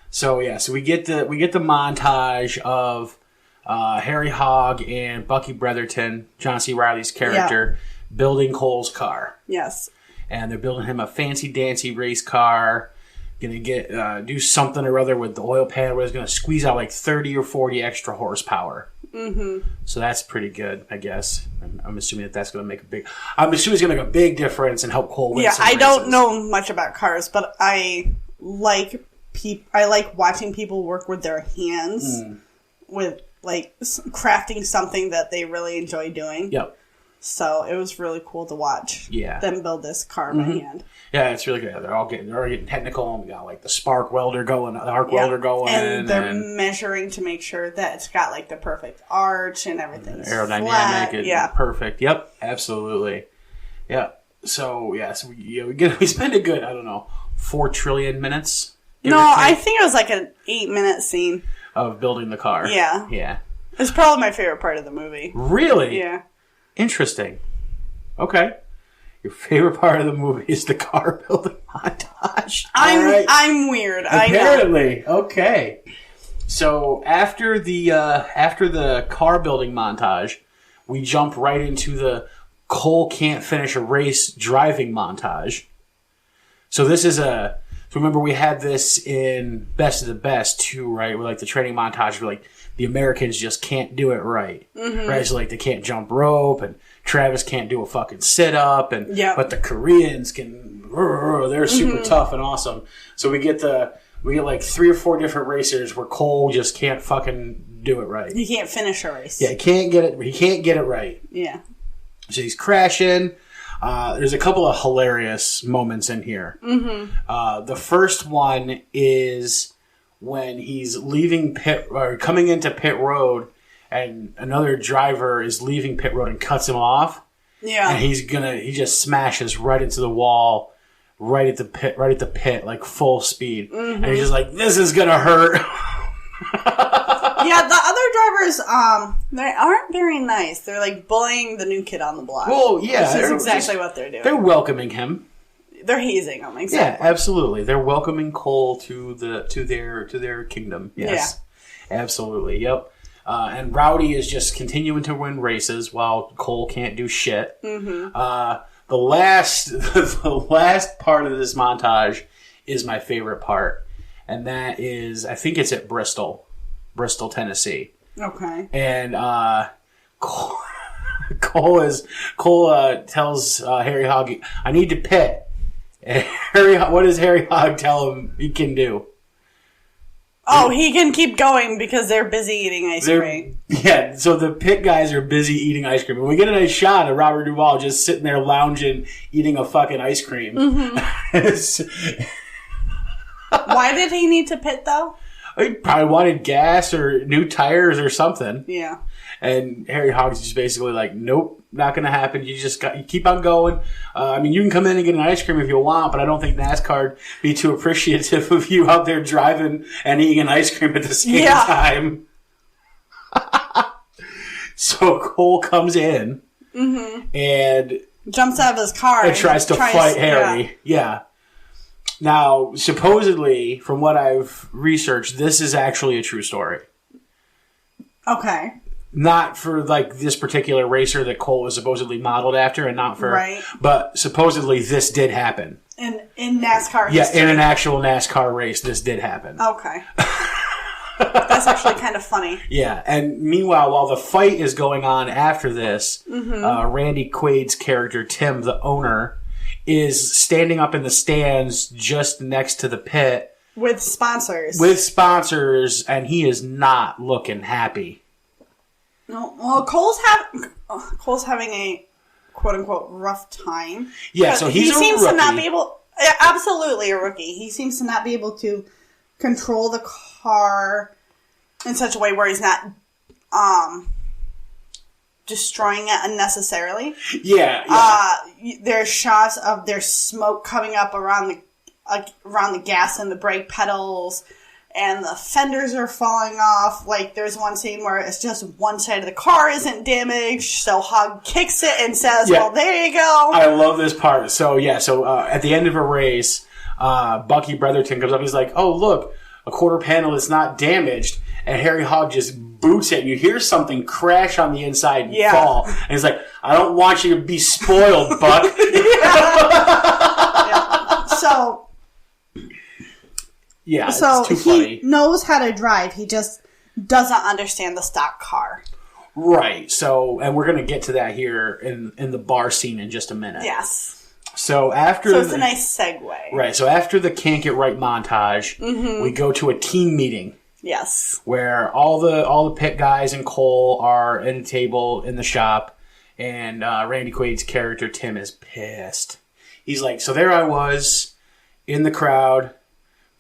So we get the montage of Harry Hogg and Bucky Bretherton, John C. Reilly's character, building Cole's car. Yes. And they're building him a fancy dancy race car. Gonna get do something or other with the oil pan where it's gonna squeeze out like 30 or 40 extra horsepower. Mm-hmm. So that's pretty good, I guess. I'm assuming that's gonna make a big. I'm assuming it's gonna make a big difference and help Cole win. Yeah, some I races. don't know much about cars, but I like watching people work with their hands, with like crafting something that they really enjoy doing. Yep. So it was really cool to watch. Yeah. Them build this car by hand. Yeah, it's really good. They're all getting technical. And we got like the spark welder going, the arc welder going, and they're measuring to make sure that it's got like the perfect arch and everything's aerodynamic flat. and perfect. Yep, absolutely. Yeah. So we spend a good 4 trillion minutes. No, I think it was like an 8-minute scene of building the car. Yeah. Yeah. It's probably my favorite part of the movie. Really? Yeah. Interesting. Okay. Your favorite part of the movie is the car building montage. I'm weird. Apparently. I know. Okay. So after the car building montage, we jump right into the Cole can't finish a race driving montage. So this is remember we had this in Best of the Best too, right? Where like the training montage where like the Americans just can't do it right. Mm-hmm. Right? So like they can't jump rope and Travis can't do a fucking sit up but the Koreans can they're super tough and awesome. So we get like 3 or 4 different racers where Cole just can't fucking do it right. He can't finish a race. Yeah, he can't get it right. Yeah. So he's crashing. There's a couple of hilarious moments in here. Mm-hmm. The first one is when he's leaving coming into pit road, and another driver is leaving pit road and cuts him off. Yeah, and he just smashes right into the wall, right at the pit, like full speed, and he's just like, "This is gonna hurt." Yeah, the other drivers, they aren't very nice. They're like bullying the new kid on the block. Well, yeah, that's exactly what they're doing. They're welcoming him. They're hazing him. Exactly. Yeah, absolutely. They're welcoming Cole to their kingdom. Yes, absolutely. Yep. And Rowdy is just continuing to win races while Cole can't do shit. Mm-hmm. The last part of this montage is my favorite part, and that is, I think it's at Bristol, Tennessee. Okay. And Cole tells Harry Hogg, "I need to pit." And what does Harry Hogg tell him he can do? Oh, he can keep going because they're busy eating ice cream. Yeah, so the pit guys are busy eating ice cream. And we get a nice shot of Robert Duvall just sitting there lounging, eating a fucking ice cream. Mm-hmm. Why did he need to pit, though? He probably wanted gas or new tires or something. Yeah. And Harry Hogg's just basically like, nope, not going to happen. You keep on going. I mean, you can come in and get an ice cream if you want, but I don't think NASCAR be too appreciative of you out there driving and eating an ice cream at the same time. So Cole comes in and jumps out of his car and tries to fight Harry. Yeah. Now, supposedly, from what I've researched, this is actually a true story. Okay. Not for, like, this particular racer that Cole was supposedly modeled after, and not for... Right. But supposedly this did happen. In NASCAR history? Yeah, in an actual NASCAR race, this did happen. Okay. That's actually kind of funny. Yeah, and meanwhile, while the fight is going on after this, Randy Quaid's character, Tim, the owner, is standing up in the stands just next to the pit. With sponsors. And he is not looking happy. No, well, Cole's having a quote-unquote rough time. Yeah, so he seems to not be able... Absolutely a rookie. He seems to not be able to control the car in such a way where he's not destroying it unnecessarily. Yeah. There's shots of there's smoke coming up around the gas and the brake pedals, and the fenders are falling off. Like, there's one scene where it's just one side of the car isn't damaged, so Hogg kicks it and says, well, there you go. I love this part. So at the end of a race, Bucky Bretherton comes up. He's like, oh, look, a quarter panel is not damaged. And Harry Hogg just boots it. And you hear something crash on the inside and fall. And he's like, I don't want you to be spoiled, Buck. So... Yeah, so it's too funny. He knows how to drive. He just doesn't understand the stock car. Right. So, and we're going to get to that here in the bar scene in just a minute. Yes. So it's a nice segue. Right. So after the Can't Get Right montage, we go to a team meeting. Yes. Where all the pit guys and Cole are at a table in the shop, and Randy Quaid's character Tim is pissed. He's like, so there I was in the crowd,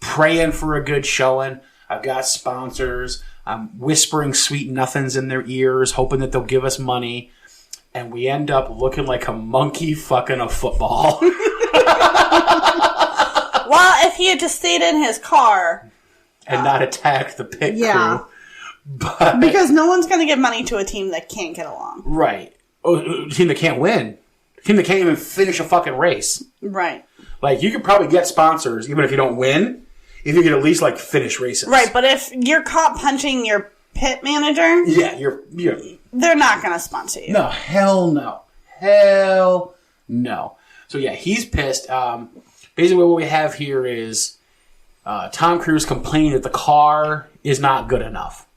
praying for a good showing. I've got sponsors. I'm whispering sweet nothings in their ears, hoping that they'll give us money. And we end up looking like a monkey fucking a football. Well, if he had just stayed in his car. And not attack the pit crew. But, because no one's going to give money to a team that can't get along. Right. A team that can't win. A team that can't even finish a fucking race. Right. Like, you could probably get sponsors, even if you don't win. If you could at least, like, finish races. Right, but if you're caught punching your pit manager... Yeah, they're not going to sponsor you. No, hell no. Hell no. So, yeah, he's pissed. Basically, what we have here is Tom Cruise complaining that the car is not good enough.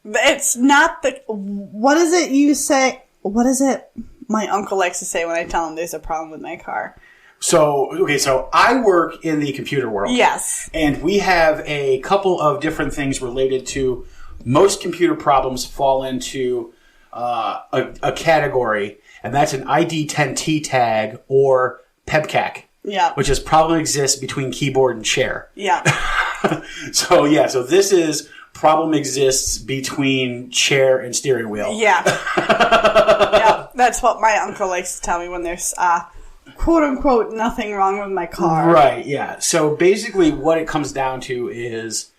It's not the... What is it you say... What is it my uncle likes to say when I tell him there's a problem with my car? So I work in the computer world. Yes. And we have a couple of different things related to most computer problems fall into a category, and that's an ID10T tag or PEBCAC. Yeah. Which is problem exists between keyboard and chair. Yeah. So this is problem exists between chair and steering wheel. Yeah. Yeah. That's what my uncle likes to tell me when there's quote-unquote nothing wrong with my car. Right, yeah. So basically what it comes down to is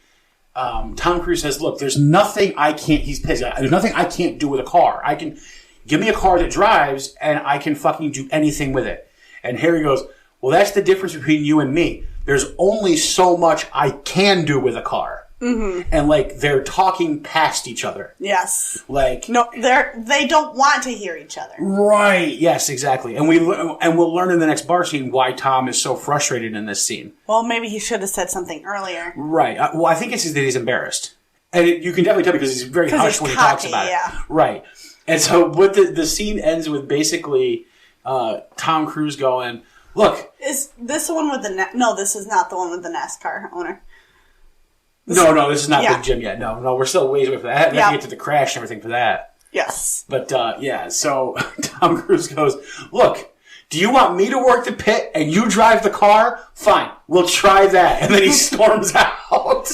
Tom Cruise says, look, there's nothing I can't... He's pissed. There's nothing I can't do with a car. I can... Give me a car that drives, and I can fucking do anything with it. And Harry goes, well, that's the difference between you and me. There's only so much I can do with a car. Mm-hmm. And, like, they're talking past each other. Yes. Like... No, they don't want to hear each other. Right. Yes, exactly. And we'll learn in the next bar scene why Tom is so frustrated in this scene. Well, maybe he should have said something earlier. Right. Well, I think it's that he's embarrassed. And you can definitely tell because he's very hushed when he talks about it. Right. And so what the scene ends with basically Tom Cruise going, look. Is this the one with the... No, this is not the one with the NASCAR owner. No, this is not Yeah. Big Jim yet. No, we're still ways away from that. I have to get to the crash and everything for that. Yes. But, so Tom Cruise goes, look, do you want me to work the pit and you drive the car? Fine, we'll try that. And then he storms out.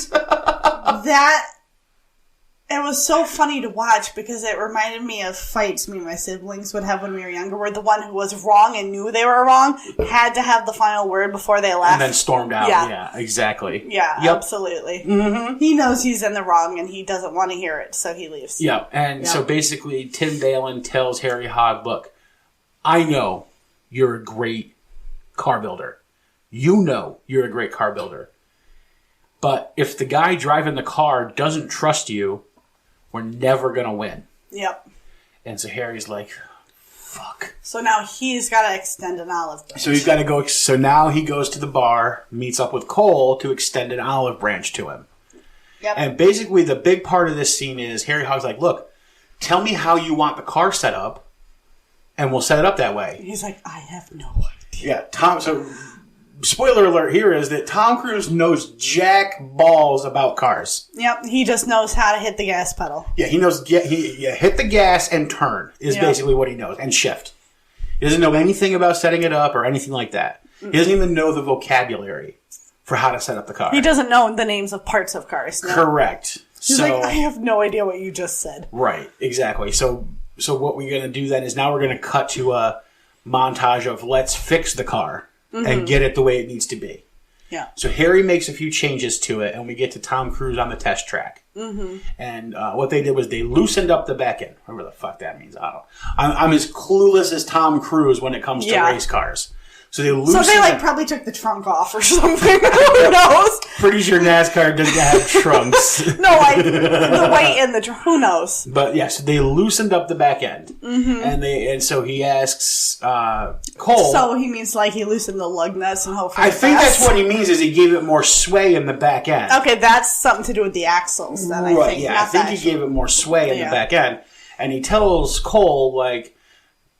It was so funny to watch because it reminded me of fights me and my siblings would have when we were younger, where the one who was wrong and knew they were wrong had to have the final word before they left. And then stormed out. Yeah exactly. Yeah, yep. Absolutely. Mm-hmm. He knows he's in the wrong and he doesn't want to hear it, so he leaves. Yeah, and so basically Tim Dillon tells Harry Hogg, look, I know you're a great car builder. You know you're a great car builder. But if the guy driving the car doesn't trust you, we're never going to win. Yep. And so Harry's like, fuck. So now he's got to extend an olive branch. So he's got to go. So now he goes to the bar, meets up with Cole to extend an olive branch to him. Yep. And basically the big part of this scene is Harry Hogg's like, look, tell me how you want the car set up, and we'll set it up that way. He's like, I have no idea. Yeah, so spoiler alert here is that Tom Cruise knows jack balls about cars. Yep, he just knows how to hit the gas pedal. Yeah, he knows hit the gas and turn is basically what he knows, and shift. He doesn't know anything about setting it up or anything like that. He doesn't even know the vocabulary for how to set up the car. He doesn't know the names of parts of cars. No. Correct. He's like, I have no idea what you just said. Right, exactly. So what we're going to do then is now we're going to cut to a montage of let's fix the car and get it the way it needs to be. Yeah. So Harry makes a few changes to it, and we get to Tom Cruise on the test track. Mm-hmm. And what they did was they loosened up the back end. Whatever the fuck that means. I'm as clueless as Tom Cruise when it comes to race cars. So they loosened. So they probably took the trunk off or something. Who knows? Pretty sure NASCAR doesn't have trunks. No, like the weight in the trunk. Who knows? But yeah, so they loosened up the back end, and so he asks Cole. So he means like he loosened the lug nuts and hopefully. I think that's what he means is he gave it more sway in the back end. Okay, that's something to do with the axles. Then I think. Yeah, I think he gave it more sway in the back end, and he tells Cole like.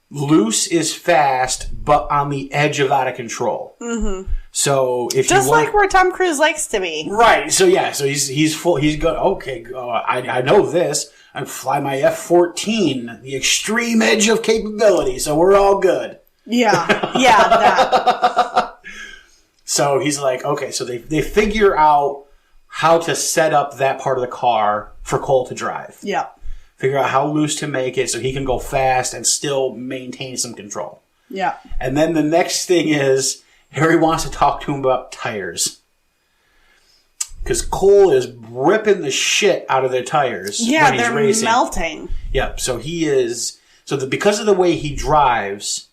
Loose is fast, but on the edge of out of control. Mm-hmm. So if just you want, like where Tom Cruise likes to be, right? So yeah, so he's full. He's good. Okay, I know this. I fly my F-14, the extreme edge of capability. So we're all good. Yeah, that. So he's like, okay. So they figure out how to set up that part of the car for Cole to drive. Yeah. Figure out how loose to make it so he can go fast and still maintain some control. Yeah. And then the next thing is Harry wants to talk to him about tires. Because Cole is ripping the shit out of their tires when he's racing. They're melting. Yep. So he is... because of the way he drives,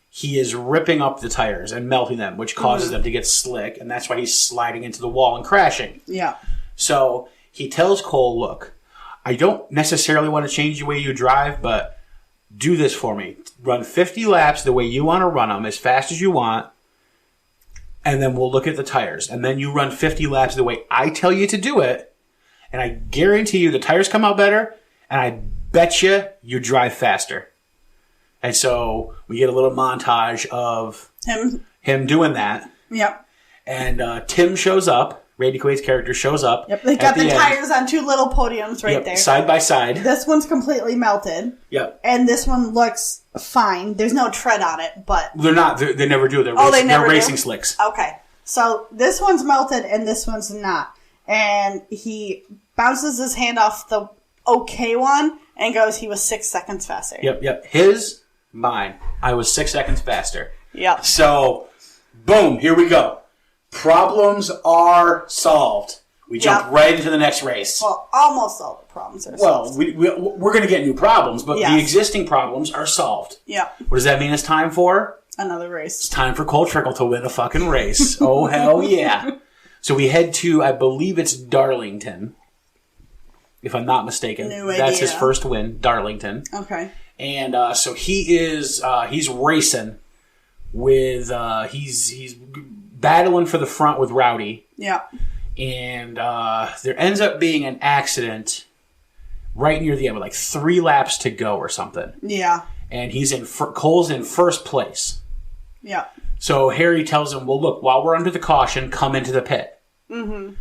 he is ripping up the tires and melting them, which causes them to get slick. And that's why he's sliding into the wall and crashing. Yeah. So he tells Cole, look... I don't necessarily want to change the way you drive, but do this for me. Run 50 laps the way you want to run them, as fast as you want, and then we'll look at the tires. And then you run 50 laps the way I tell you to do it, and I guarantee you the tires come out better, and I bet you drive faster. And so we get a little montage of him doing that. Yep. And Tim shows up. Randy Quaid's character shows up. Yep, they got the tires on two little podiums right there. Side by side. This one's completely melted. Yep. And this one looks fine. There's no tread on it, but... They're not. They never do. They're racing slicks. Okay. So this one's melted and this one's not. And he bounces his hand off the okay one and goes, he was 6 seconds faster. Yep. Mine. I was 6 seconds faster. Yep. So, boom, here we go. Problems are solved. We jump right into the next race. Well, almost all the problems are solved. Well, we're going to get new problems, but the existing problems are solved. Yeah. What does that mean it's time for? Another race. It's time for Cole Trickle to win a fucking race. Oh, hell yeah. So we head to, I believe it's Darlington, if I'm not mistaken. No idea. That's his first win, Darlington. Okay. And so he's racing with, he's battling for the front with Rowdy. Yeah. And there ends up being an accident right near the end with like 3 laps to go or something. Yeah. And Cole's in first place. Yeah. So Harry tells him, well, look, while we're under the caution, come into the pit. Mm-hmm.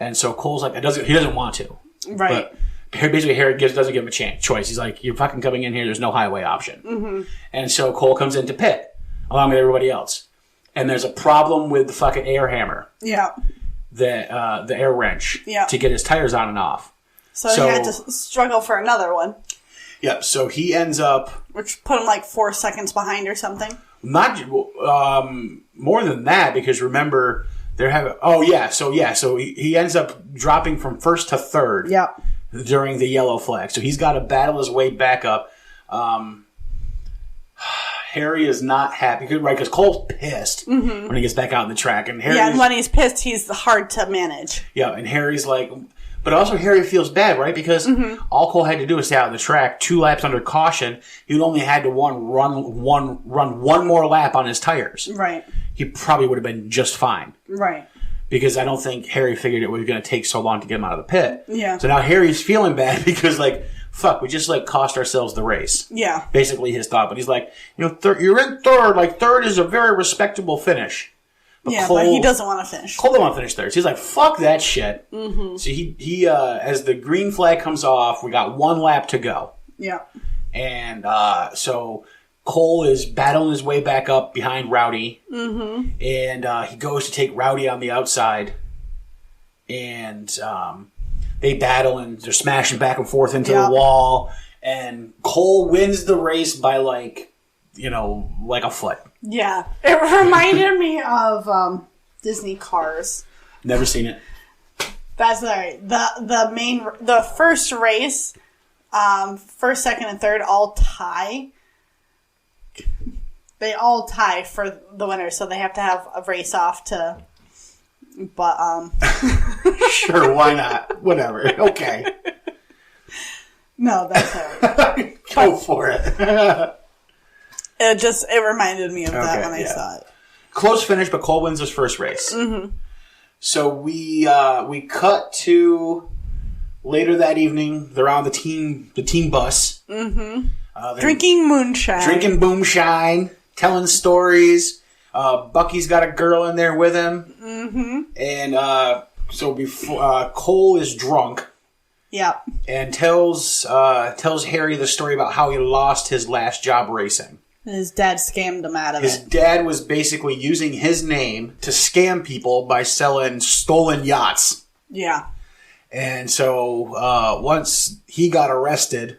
And so Cole's like, he doesn't want to. Right. But basically, Harry doesn't give him a choice. He's like, you're fucking coming in here. There's no highway option. Mm-hmm. And so Cole comes into pit along with everybody else. And there's a problem with the fucking air hammer. Yeah. The air wrench. Yeah. To get his tires on and off. So he had to struggle for another one. Yeah. So he ends up, which put him like 4 seconds behind or something. Not more than that, because remember they're having. So he ends up dropping from first to third. Yep. During the yellow flag, so he's got to battle his way back up. Harry is not happy, right? Because Cole's pissed when he gets back out in the track, and and when he's pissed, he's hard to manage. Yeah, and Harry's like, but also Harry feels bad, right? Because all Cole had to do was stay out in the track, 2 laps under caution. He only had to run one more lap on his tires. Right. He probably would have been just fine. Right. Because I don't think Harry figured it was going to take so long to get him out of the pit. Yeah. So now Harry's feeling bad because, like, fuck, we just, like, cost ourselves the race. Yeah. Basically his thought. But he's like, you're in third. Like, third is a very respectable finish. But but he doesn't want to finish. Cole doesn't want to finish third. So he's like, fuck that shit. Mm-hmm. So he as the green flag comes off, we got 1 lap to go. Yeah. And so Cole is battling his way back up behind Rowdy. Mm-hmm. And he goes to take Rowdy on the outside. And they battle, and they're smashing back and forth into the wall. And Cole wins the race by, like a foot. Yeah. It reminded me of Disney Cars. Never seen it. That's right. The first race, first, second, and third all tie. They all tie for the winner, so they have to have a race off to. But sure, why not? Whatever. Okay. No, that's all right. Go for it. It reminded me of that when I saw it. Close finish, but Cole wins his first race. Mm-hmm. So we cut to later that evening. They're on the team bus. Mm-hmm. Drinking moonshine, telling stories. Bucky's got a girl in there with him. Mm-hmm. And so before Cole is drunk. Yeah. And tells Harry the story about how he lost his last job racing. His dad scammed him out of it. His dad was basically using his name to scam people by selling stolen yachts. Yeah. And so once he got arrested,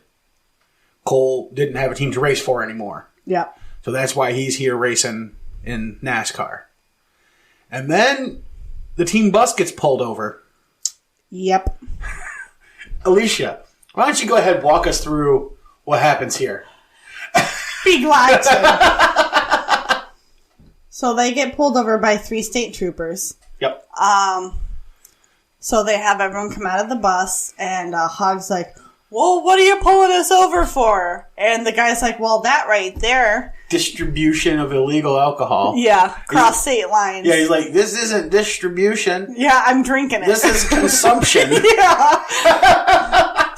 Cole didn't have a team to race for anymore. Yeah. So that's why he's here racing in NASCAR. And then the team bus gets pulled over. Yep. Alicia, why don't you go ahead and walk us through what happens here? Be glad to. So they get pulled over by 3 state troopers. Yep. So they have everyone come out of the bus, and Hog's like, well, what are you pulling us over for? And the guy's like, well, that right there. Distribution of illegal alcohol. Yeah, cross state lines. Yeah, he's like, this isn't distribution. Yeah, I'm drinking it. This is consumption. Yeah.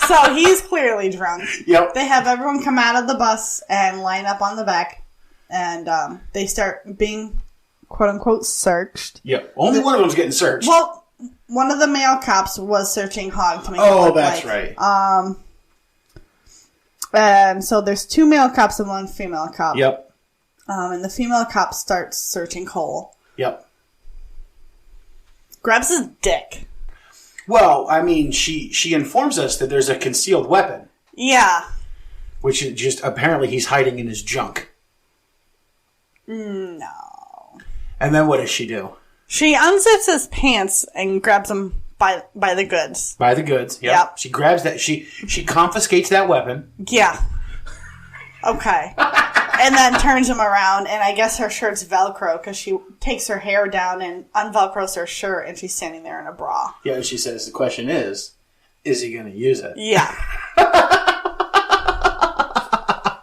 So he's clearly drunk. Yep. They have everyone come out of the bus and line up on the back, and they start being, quote-unquote, searced. Yep. Only one of them's getting searched. Well, one of the male cops was searching Hog to make it look that's right. And so there's 2 male cops and 1 female cop. Yep. And the female cop starts searching Cole. Yep. Grabs his dick. Well, I mean, she informs us that there's a concealed weapon. Yeah. Which is just, apparently he's hiding in his junk. No. And then what does she do? She unzips his pants and grabs him by the goods. By the goods, yep. She grabs that, she confiscates that weapon. Yeah. Okay. And then turns him around, and I guess her shirt's Velcro, because she takes her hair down and unvelcros her shirt, and she's standing there in a bra. Yeah, and she says, the question is he going to use it? Yeah.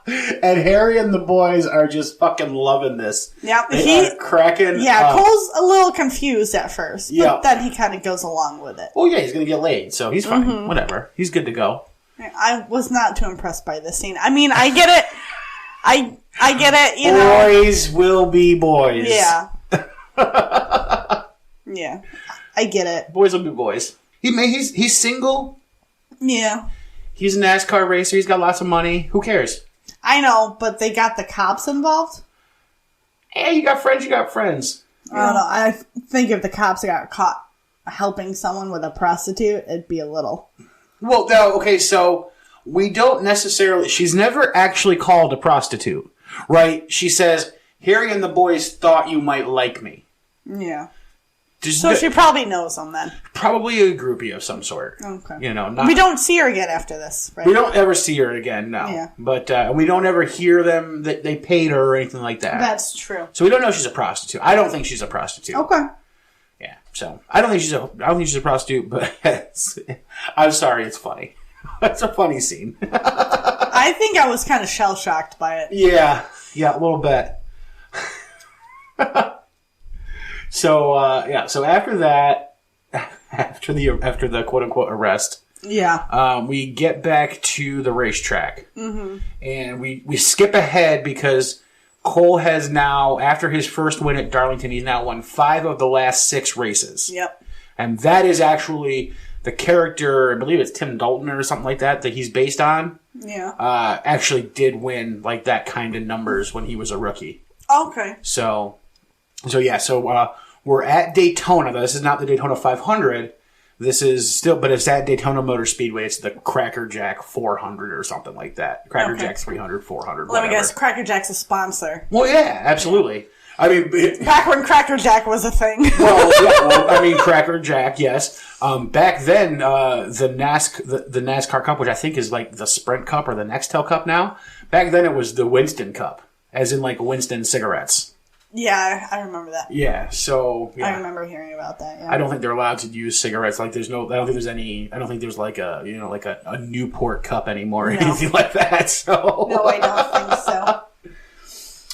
And Harry and the boys are just fucking loving this. Yep. They are cracking up. Cole's a little confused at first, but then he kind of goes along with it. Oh, yeah, he's going to get laid, so he's fine. Mm-hmm. Whatever. He's good to go. I was not too impressed by this scene. I mean, I get it. I get it, you know. Boys will be boys. Yeah. Yeah. I get it. Boys will be boys. He's single. Yeah. He's a NASCAR racer. He's got lots of money. Who cares? I know, but they got the cops involved? Hey, you got friends, you got friends. I don't know. I think if the cops got caught helping someone with a prostitute, it'd be a little... Well, no, okay, so we don't necessarily... She's never actually called a prostitute, right? She says, Harry and the boys thought you might like me. Yeah. So she probably knows them then. Probably a groupie of some sort. Okay. You know, we don't see her again after this, right? We don't ever see her again, no. Yeah. But we don't ever hear them that they paid her or anything like that. That's true. So we don't know if she's a prostitute. I don't think she's a prostitute. Okay. Yeah. So I don't think she's a prostitute, but I'm sorry, it's funny. It's a funny scene. I think I was kind of shell shocked by it. Yeah, a little bit. So after that, after the quote unquote arrest, we get back to the racetrack, and we skip ahead because Cole has now, after his first win at Darlington, he's now won 5 of the last 6 races. Yep, and that is actually the character, I believe it's Tim Dalton or something like that he's based on. Yeah, actually did win like that kind of numbers when he was a rookie. Okay, So we're at Daytona. This is not the Daytona 500. This is still, but it's at Daytona Motor Speedway. It's the Cracker Jack 400 or something like that. Cracker Jack 300, 400, Let me guess, Cracker Jack's a sponsor. Well, yeah, absolutely. I mean... Back when Cracker Jack was a thing. Cracker Jack, yes. Back then, the NASCAR Cup, which I think is like the Sprint Cup or the Nextel Cup now, back then it was the Winston Cup, as in like Winston cigarettes. Yeah, I remember that. Yeah, so... Yeah. I remember hearing about that, yeah. I don't think they're allowed to use cigarettes. Like, I don't think there's like a Newport cup anymore or anything like that, so... No, I don't think so.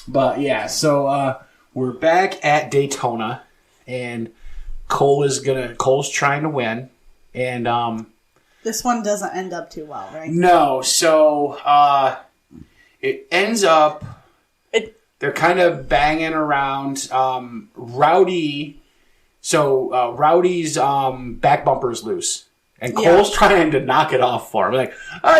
But, yeah, so, we're back at Daytona, and Cole's trying to win, and, This one doesn't end up too well, right? No, so, it ends up... They're kind of banging around. Rowdy's back bumper's loose. And Cole's trying to knock it off for him. Like,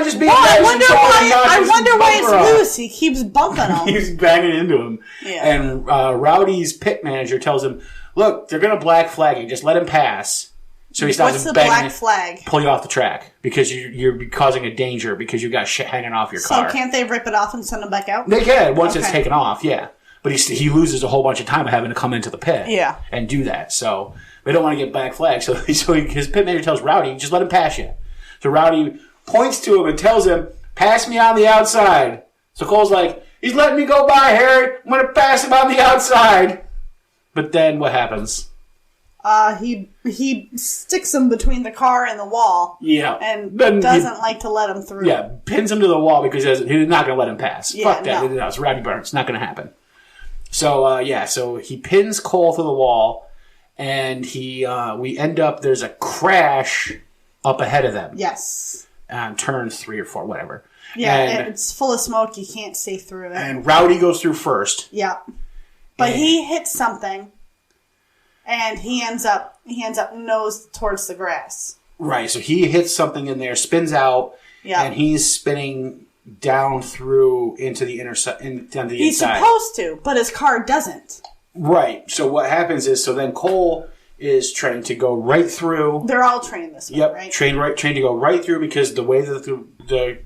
just be nice. I wonder why it's loose. He keeps bumping him. He's banging into him. Yeah. And Rowdy's pit manager tells him, look, they're going to black flag you. Just let him pass. So he stops banging. Black flag? Pull you off the track because you're causing a danger because you've got shit hanging off your car. So can't they rip it off and send him back out? They can once it's taken off, yeah. But he loses a whole bunch of time of having to come into the pit and do that. So they don't want to get black flagged. So his pit manager tells Rowdy, just let him pass you. So Rowdy points to him and tells him, pass me on the outside. So Cole's like, he's letting me go by, Harry. I'm going to pass him on the outside. But then what happens? He sticks him between the car and the wall. Yeah. And doesn't like to let him through. Yeah, pins him to the wall because he's not going to let him pass. Yeah, Fuck that. No. It's Rowdy Burns. It's not going to happen. So, so he pins Cole to the wall, and we end up, there's a crash up ahead of them. Yes. On turns 3 or 4, whatever. Yeah, and it's full of smoke. You can't see through it. And Rowdy goes through first. Yeah. But he hits something. And he ends up nose towards the grass. Right, so he hits something in there, spins out, and he's spinning down through into the inside. He's supposed to, but his car doesn't. Right. So what happens is, then Cole is trained to go right through. They're all trained this way, right? Trained to go right through because the way that the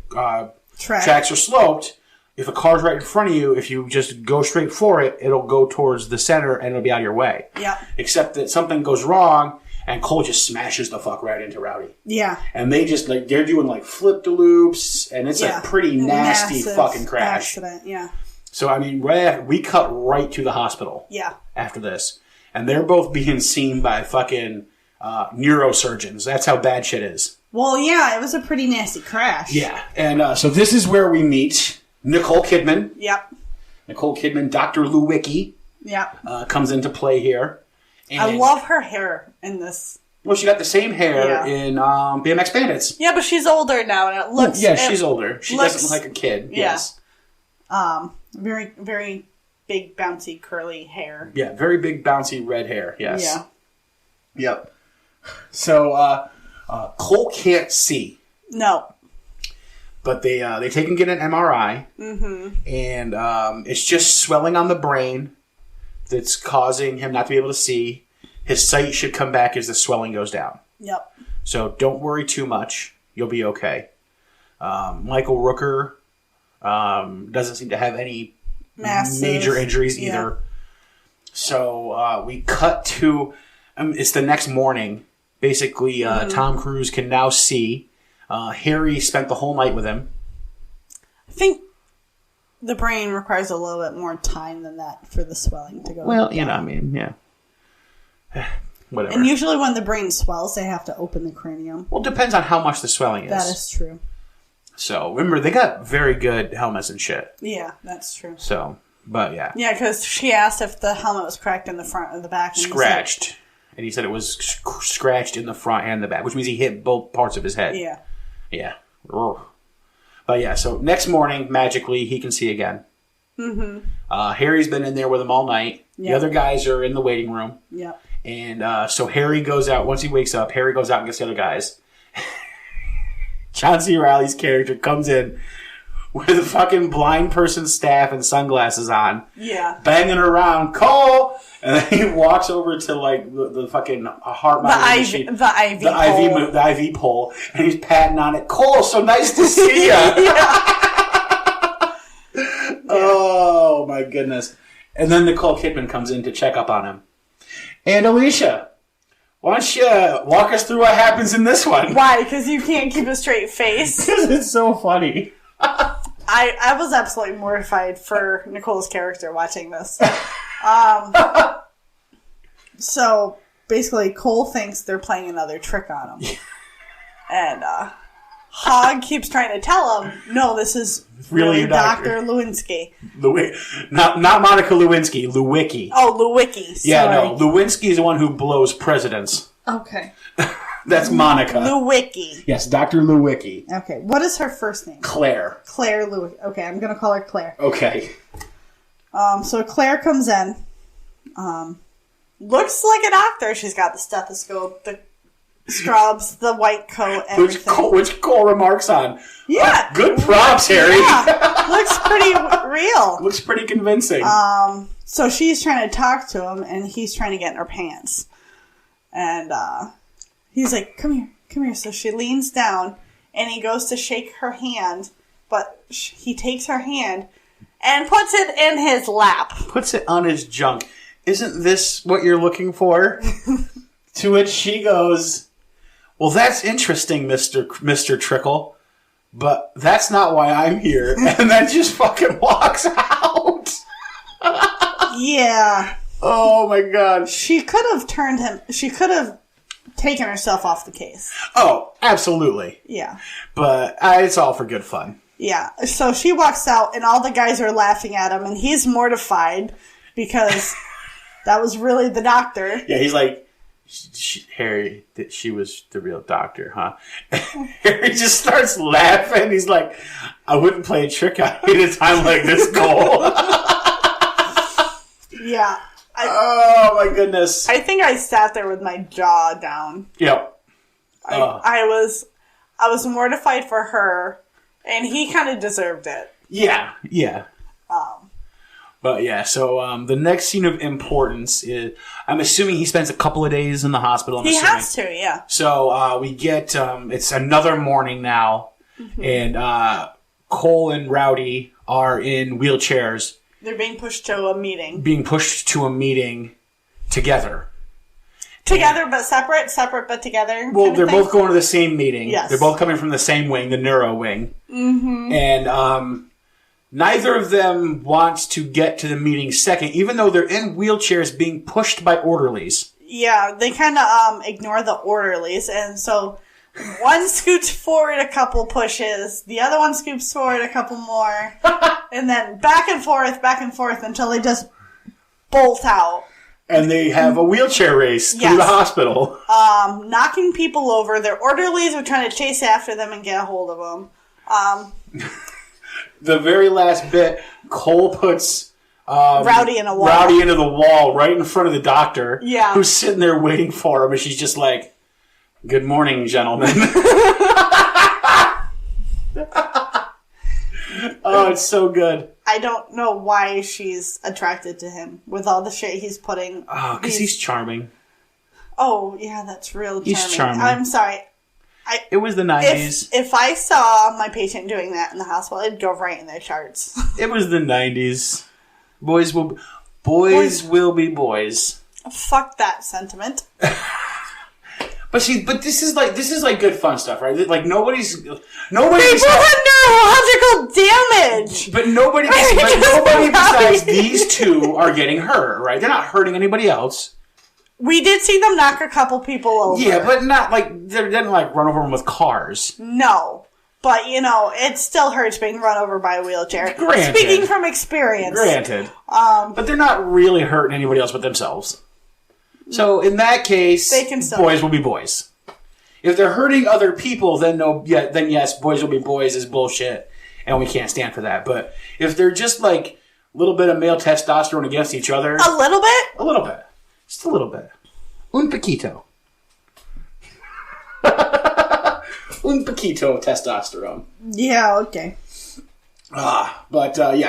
tracks are sloped. If a car's right in front of you, if you just go straight for it, it'll go towards the center and it'll be out of your way. Yeah. Except that something goes wrong and Cole just smashes the fuck right into Rowdy. Yeah. And they just they're doing flip-de-loops and it's a pretty nasty fucking crash. Accident, yeah. So I mean, we cut right to the hospital. Yeah. After this. And they're both being seen by fucking neurosurgeons. That's how bad shit is. Well, yeah, it was a pretty nasty crash. Yeah. And so this is where we meet Nicole Kidman. Yep. Nicole Kidman, Dr. Lewicki. Yep. Comes into play here. And I love her hair in this. Well, she got the same hair in BMX Bandits. Yeah, but she's older now, and it looks... Yeah, she's older. She doesn't look like a kid. Yeah. Yes. Very, very big, bouncy, curly hair. Yeah, very big, bouncy red hair. Yes. Yeah. Yep. So Cole can't see. No. But they take and get an MRI, and it's just swelling on the brain that's causing him not to be able to see. His sight should come back as the swelling goes down. Yep. So don't worry too much. You'll be okay. Michael Rooker doesn't seem to have any major injuries either. So we cut to... it's the next morning. Basically, Tom Cruise can now see. Harry spent the whole night with him. I think the brain requires a little bit more time than that for the swelling to go. Well, down. yeah. Whatever. And usually when the brain swells, they have to open the cranium. Well, it depends on how much the swelling is. That is true. So, remember, they got very good helmets and shit. Yeah, that's true. So, but yeah. Yeah, because she asked if the helmet was cracked in the front or the back. And Scratched. And he said it was scratched in the front and the back, which means he hit both parts of his head. Yeah. Yeah. Ugh. But yeah, so next morning, magically, he can see again. Harry's been in there with him all night. Yep. The other guys are in the waiting room. Yep. And so Harry goes out, once he wakes up, Harry goes out and gets the other guys. John C. Reilly's character comes in with a fucking blind person staff and sunglasses on. Yeah. Banging around, Cole! And then he walks over to like the fucking heart monitor machine. The IV pole. And he's patting on it. Cole, so nice to see you! Oh my goodness. And then Nicole Kidman comes in to check up on him. And Alicia, why don't you walk us through what happens in this one? Why? Because you can't keep a straight face? Because it's so funny. I was absolutely mortified for Nicole's character watching this. So, basically, Cole thinks they're playing another trick on him. And Hogg keeps trying to tell him, no, this is really Dr. Lewinsky. Not Monica Lewinsky, Lewicki. Oh, Lewicki. Sorry. Yeah, no, Lewinsky is the one who blows presidents. Okay. That's Monica. Lewicki. Yes, Dr. Lewicki. Okay, what is her first name? Claire. Claire Lewicki. Okay, I'm going to call her Claire. Okay. So Claire comes in. Looks like a doctor. She's got the stethoscope, the scrubs, the white coat, everything. Which Cole remarks on. Yeah. Good props, Harry. Yeah. Looks pretty real. Looks pretty convincing. So she's trying to talk to him, and he's trying to get in her pants. And he's like, come here. So she leans down, and he goes to shake her hand, but he takes her hand and puts it in his lap. Puts it on his junk. Isn't this what you're looking for? To which she goes, well, that's interesting, Mr. Trickle, but that's not why I'm here. And then just fucking walks out. Yeah. Oh, my God. She could have taken herself off the case. Oh, absolutely. Yeah. But it's all for good fun. Yeah. So she walks out, and all the guys are laughing at him, and he's mortified because that was really the doctor. Yeah, he's like, Harry, she was the real doctor, huh? Harry just starts laughing. He's like, I wouldn't play a trick on you at a time like this, Cole. Yeah. Oh, my goodness. I think I sat there with my jaw down. Yep. I was mortified for her, and he kind of deserved it. Yeah. But yeah, so the next scene of importance is, I'm assuming he spends a couple of days in the hospital. He has to, yeah. So we get, it's another morning now, and Cole and Rowdy are in wheelchairs. They're being pushed to a meeting. Together. Together but separate? Separate but together? Well, they're both going to the same meeting. Yes. They're both coming from the same wing, the neuro wing. And neither of them wants to get to the meeting second, even though they're in wheelchairs being pushed by orderlies. Yeah, they kind of ignore the orderlies, and so one scoots forward a couple pushes, the other one scoops forward a couple more, and then back and forth until they just bolt out. And they have a wheelchair race through the hospital. Knocking people over. Their orderlies are trying to chase after them and get a hold of them. The very last bit, Cole puts Rowdy into the wall right in front of the doctor. Yeah. Who's sitting there waiting for him, and she's just like, Good morning, gentlemen. Oh, it's so good. I don't know why she's attracted to him with all the shit he's putting. Oh, because he's charming. Oh, yeah, that's real charming. He's charming. I'm sorry. It was the 90s. If I saw my patient doing that in the hospital, it'd go right in their charts. It was the 90s. Boys will be boys. Fuck that sentiment. But this is like good fun stuff, right? Like nobody. People have neurological damage. But nobody besides these two are getting hurt, right? They're not hurting anybody else. We did see them knock a couple people over. Yeah, but not like they didn't like run over them with cars. No. But, it still hurts being run over by a wheelchair. Granted. Speaking from experience. Granted. But they're not really hurting anybody else but themselves. So, in that case, they can still boys will be boys. If they're hurting other people, then yes, boys will be boys is bullshit. And we can't stand for that. But if they're just like a little bit of male testosterone against each other. A little bit? A little bit. Just a little bit. Un poquito. Un poquito of testosterone. Yeah, okay.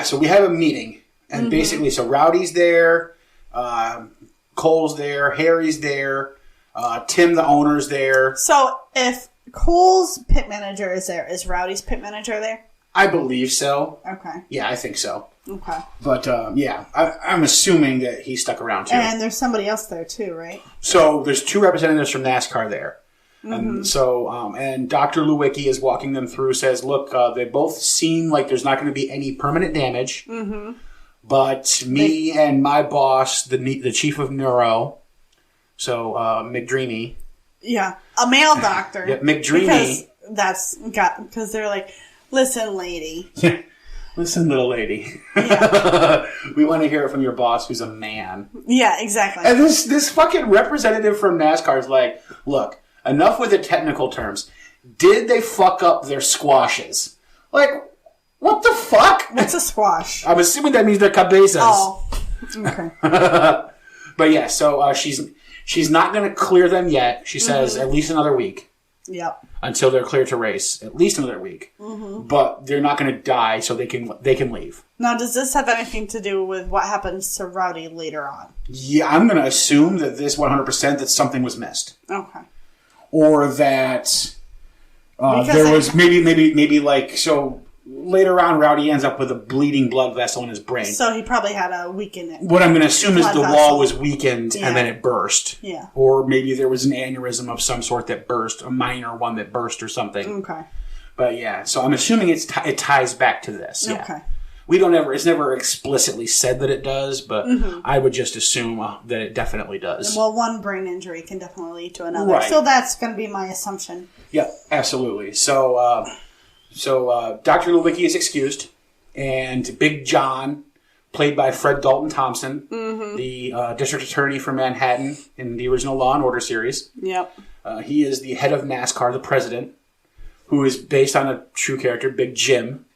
So we have a meeting. And basically, so Rowdy's there, Cole's there, Harry's there, Tim, the owner's there. So if Cole's pit manager is there, is Rowdy's pit manager there? I believe so. Okay. Yeah, I think so. Okay. But, I'm assuming that he stuck around, too. And there's somebody else there, too, right? So there's two representatives from NASCAR there. And so, and Dr. Lewicki is walking them through, says, look, they both seem like there's not going to be any permanent damage. But me and my boss, the chief of neuro, so McDreamy. Yeah, a male doctor. Yeah, McDreamy. Because they're like, listen, lady. Listen, little lady. Yeah. We want to hear it from your boss, who's a man. Yeah, exactly. And this fucking representative from NASCAR is like, look, enough with the technical terms. Did they fuck up their squashes? Like, what the fuck? What's a squash? I'm assuming that means they're cabezas. Oh, okay. But yeah, so she's not going to clear them yet. She says at least another week. Yep. Until they're cleared to race, at least another week. But they're not going to die, so they can leave. Now, does this have anything to do with what happens to Rowdy later on? Yeah, I'm going to assume that this 100% that something was missed. Okay. Or that there was maybe like so. Later on, Rowdy ends up with a bleeding blood vessel in his brain. So he probably had a weakened. What I'm going to assume is the wall was weakened Yeah. and then it burst. Yeah. Or maybe there was an aneurysm of some sort that burst, a minor one that burst or something. Okay. But yeah, so I'm assuming it ties back to this. Yeah. Okay. It's never explicitly said that it does, but I would just assume that it definitely does. Well, one brain injury can definitely lead to another. Right. So that's going to be my assumption. Yeah, absolutely. So Dr. Lewicki is excused, and Big John, played by Fred Dalton Thompson, the district attorney for Manhattan in the original Law and Order series. Yep. He is the head of NASCAR, the president, who is based on a true character, Big Jim.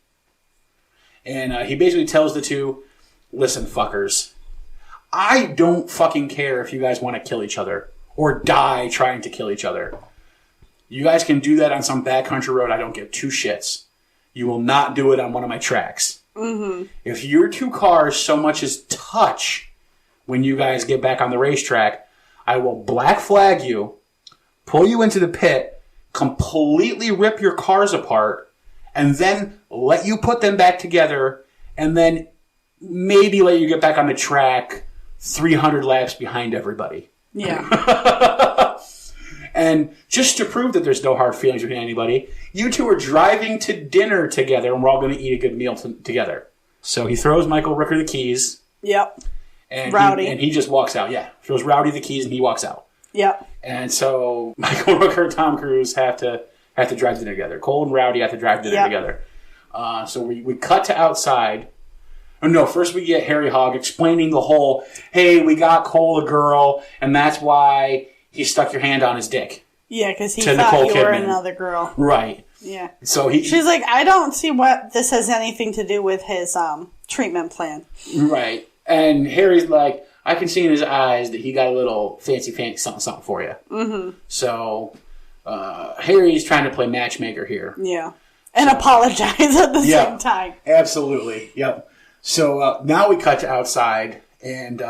And he basically tells the two, listen, fuckers, I don't fucking care if you guys want to kill each other or die trying to kill each other. You guys can do that on some backcountry road. I don't give two shits. You will not do it on one of my tracks. If your two cars so much as touch when you guys get back on the racetrack, I will black flag you, pull you into the pit, completely rip your cars apart, and then let you put them back together, and then maybe let you get back on the track 300 laps behind everybody. Yeah. And just to prove that there's no hard feelings between anybody, you two are driving to dinner together, and we're all going to eat a good meal together. So he throws Michael Rooker the keys. Yep. And Rowdy. He just walks out. Yeah. Throws Rowdy the keys, and he walks out. Yep. And so Michael Rooker and Tom Cruise have to drive dinner together. Cole and Rowdy have to drive dinner together. So we cut to outside. Oh, no, first we get Harry Hogg explaining the whole, hey, we got Cole a girl, and that's why he stuck your hand on his dick. Yeah, because he To thought Nicole you were Kidman. another girl. Right. Yeah. So She's like, I don't see what this has anything to do with his treatment plan. Right. And Harry's like, I can see in his eyes that he got a little fancy something for you. So Harry's trying to play matchmaker here. Yeah. And apologize at the same time. Absolutely. Yep. So now we cut to outside, and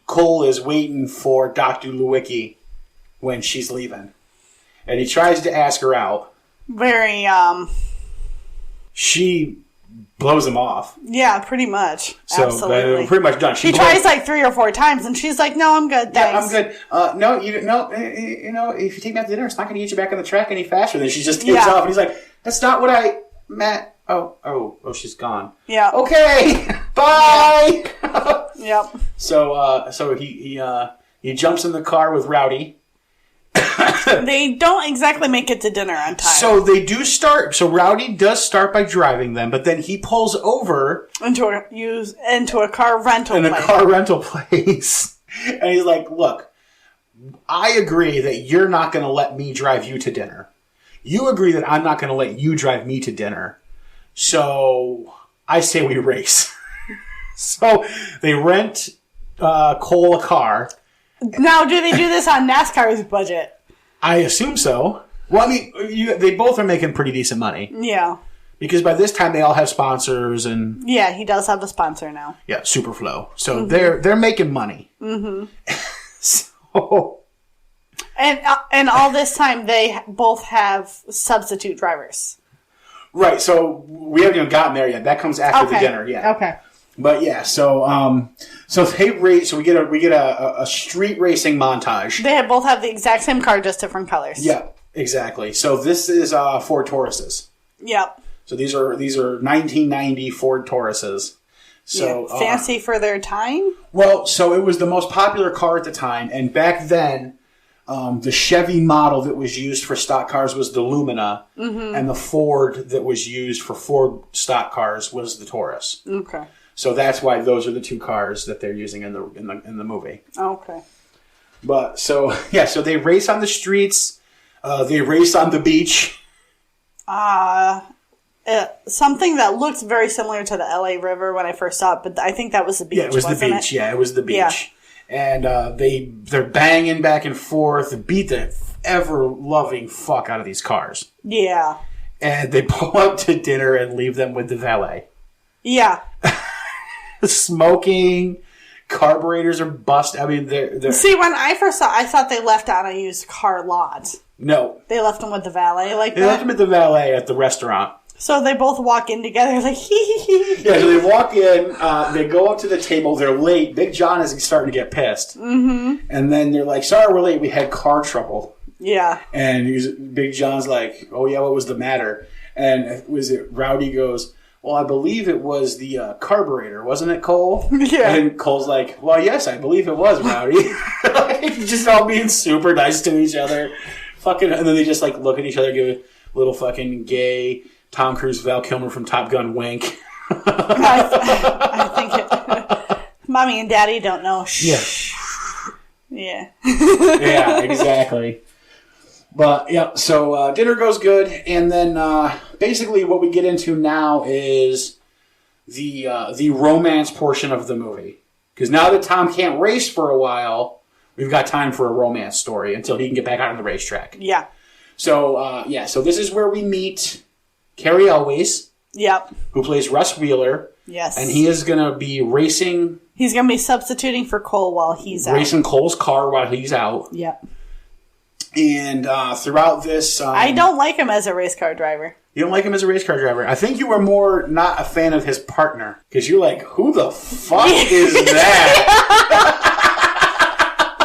Cole is waiting for Dr. Lewicki when she's leaving. And he tries to ask her out. Very, She blows him off. Yeah, pretty much. So, absolutely. Pretty much done. She tries like 3 or 4 times, and she's like, "No, I'm good, thanks." Yeah, I'm good. No, if you take me out to dinner, it's not going to get you back on the track any faster. Then she just takes off, and he's like, "That's not what I meant." Oh, she's gone. Yeah. Okay. Bye. Yep. So he jumps in the car with Rowdy. They don't exactly make it to dinner on time. So they do start. So Rowdy does start by driving them, but then he pulls over into a car rental place. A car rental place, and he's like, "Look, I agree that you're not going to let me drive you to dinner. You agree that I'm not going to let you drive me to dinner. So I say we race." So they rent Cole a car. Now, do they do this on NASCAR's budget? I assume so. Well, I mean, they both are making pretty decent money. Yeah. Because by this time they all have sponsors and... Yeah, he does have a sponsor now. Yeah, Superflow. So they're making money. Mm-hmm. So... And all this time they both have substitute drivers. Right, so we haven't even gotten there yet. That comes after the dinner, yeah. Okay. But yeah, so they race. So we get a street racing montage. They both have the exact same car, just different colors. Yeah, exactly. So this is Ford Tauruses. Yep. So these are 1990 Ford Tauruses. So fancy for their time. Well, so it was the most popular car at the time, and back then, the Chevy model that was used for stock cars was the Lumina, and the Ford that was used for Ford stock cars was the Taurus. Okay. So that's why those are the 2 cars that they're using in the movie. Okay. But so they race on the streets. They race on the beach. Something that looks very similar to the LA River when I first saw it, but I think that was the beach. Yeah, it was the beach. Yeah, it was the beach. Yeah. And they're banging back and forth, beat the ever loving fuck out of these cars. Yeah. And they pull up to dinner and leave them with the valet. Yeah. Smoking, carburetors are busted. I mean, they're... See, when I first saw, I thought they left on a used car lot. No, they left them with the valet, like they left them at the valet at the restaurant. So they both walk in together, like hee hee hee. Yeah, so they walk in. They go up to the table. They're late. Big John is starting to get pissed. Mm-hmm. And then they're like, "Sorry, we're late. We had car trouble." Yeah. And Big John's like, "Oh yeah, what was the matter?" And Rowdy goes, "Well, I believe it was the carburetor, wasn't it, Cole?" Yeah. And Cole's like, "Well, yes, I believe it was, Rowdy." Just all being super nice to each other. Fucking, and then they just like look at each other, give a little fucking gay Tom Cruise, Val Kilmer from Top Gun wink. I think Mommy and Daddy don't know. Shh. Yeah. Yeah, exactly. But yeah, so dinner goes good, and then basically what we get into now is the romance portion of the movie. Because now that Tom can't race for a while, we've got time for a romance story until he can get back out on the racetrack. Yeah. So so this is where we meet Carrie Elways. Yep. Who plays Russ Wheeler. Yes. And he is going to be racing. He's going to be substituting for Cole while he's out. Racing Cole's car while he's out. Yep. And throughout this... I don't like him as a race car driver. You don't like him as a race car driver? I think you were more not a fan of his partner. Because you're like, who the fuck is that?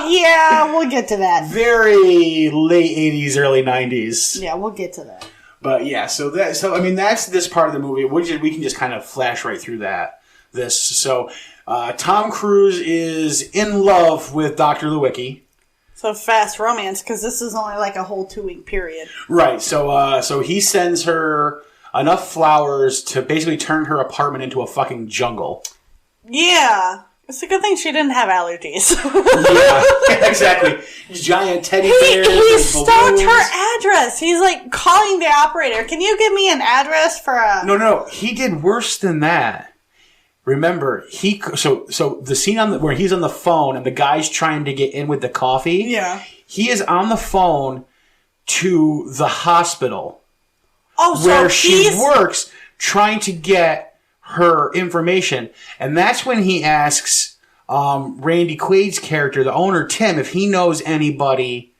Yeah, we'll get to that. Very late 80s, early 90s. Yeah, we'll get to that. But yeah, so that's this part of the movie. We can just kind of flash right through that. So Tom Cruise is in love with Dr. Lewicki. So fast romance, because this is only like a whole 2-week period. Right. So he sends her enough flowers to basically turn her apartment into a fucking jungle. Yeah. It's a good thing she didn't have allergies. Yeah, exactly. Giant teddy bears. He stalked her address. He's like calling the operator. Can you give me an address for a... No. He did worse than that. Remember, so the scene where he's on the phone and the guy's trying to get in with the coffee. Yeah. He is on the phone to the hospital so where she works trying to get her information. And that's when he asks Randy Quaid's character, the owner, Tim, if he knows anybody,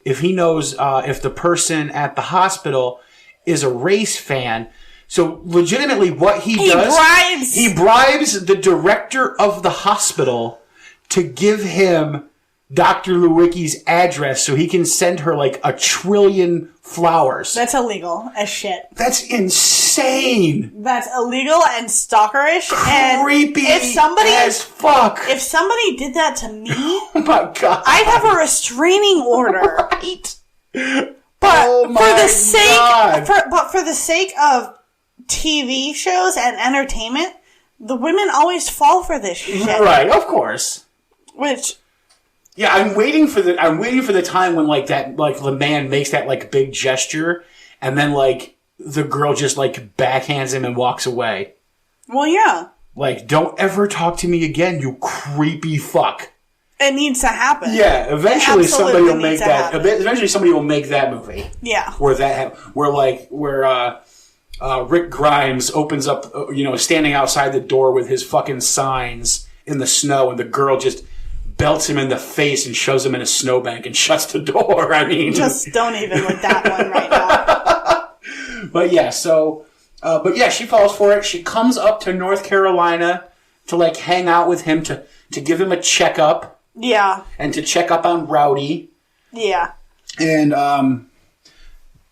if the person at the hospital is a race fan. So legitimately what he bribes the director of the hospital to give him Dr. Lewicki's address so he can send her like 1 trillion flowers. That's illegal as shit. That's insane. That's illegal and stalkerish. Creepy And as fuck. If somebody did that to me, oh my God, I'd have a restraining order. Right? But for the sake of TV shows and entertainment, the women always fall for this shit. Right, of course. Which, yeah, I'm waiting for the time when like the man makes that like big gesture, and then like the girl just like backhands him and walks away. Well, yeah. Like, don't ever talk to me again, you creepy fuck. It needs to happen. Yeah, eventually somebody will make that. Happen. Eventually somebody will make that movie. Yeah. Where Rick Grimes opens up, standing outside the door with his fucking signs in the snow, and the girl just belts him in the face and shoves him in a snowbank and shuts the door. I mean, just don't even with that one right now. But yeah, she falls for it. She comes up to North Carolina to like hang out with him to give him a checkup. Yeah. And to check up on Rowdy. Yeah. And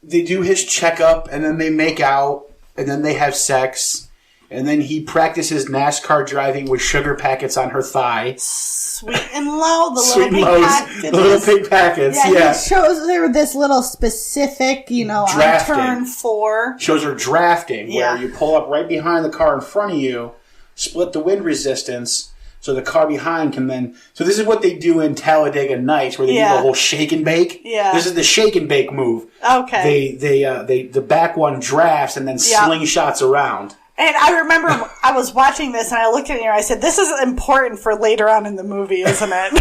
they do his checkup, and then they make out, and then they have sex, and then he practices NASCAR driving with sugar packets on her thigh. Sweet and low, the little pig packets. Yeah. He shows her this little specific, on turn 4. Shows her drafting, where you pull up right behind the car in front of you, split the wind resistance, so the car behind can then... So this is what they do in Talladega Nights, where they do the whole shake and bake. Yeah. This is the shake and bake move. Okay. The back one drafts and then slingshots around. And I remember I was watching this and I looked at you and I said, "This is important for later on in the movie, isn't it?"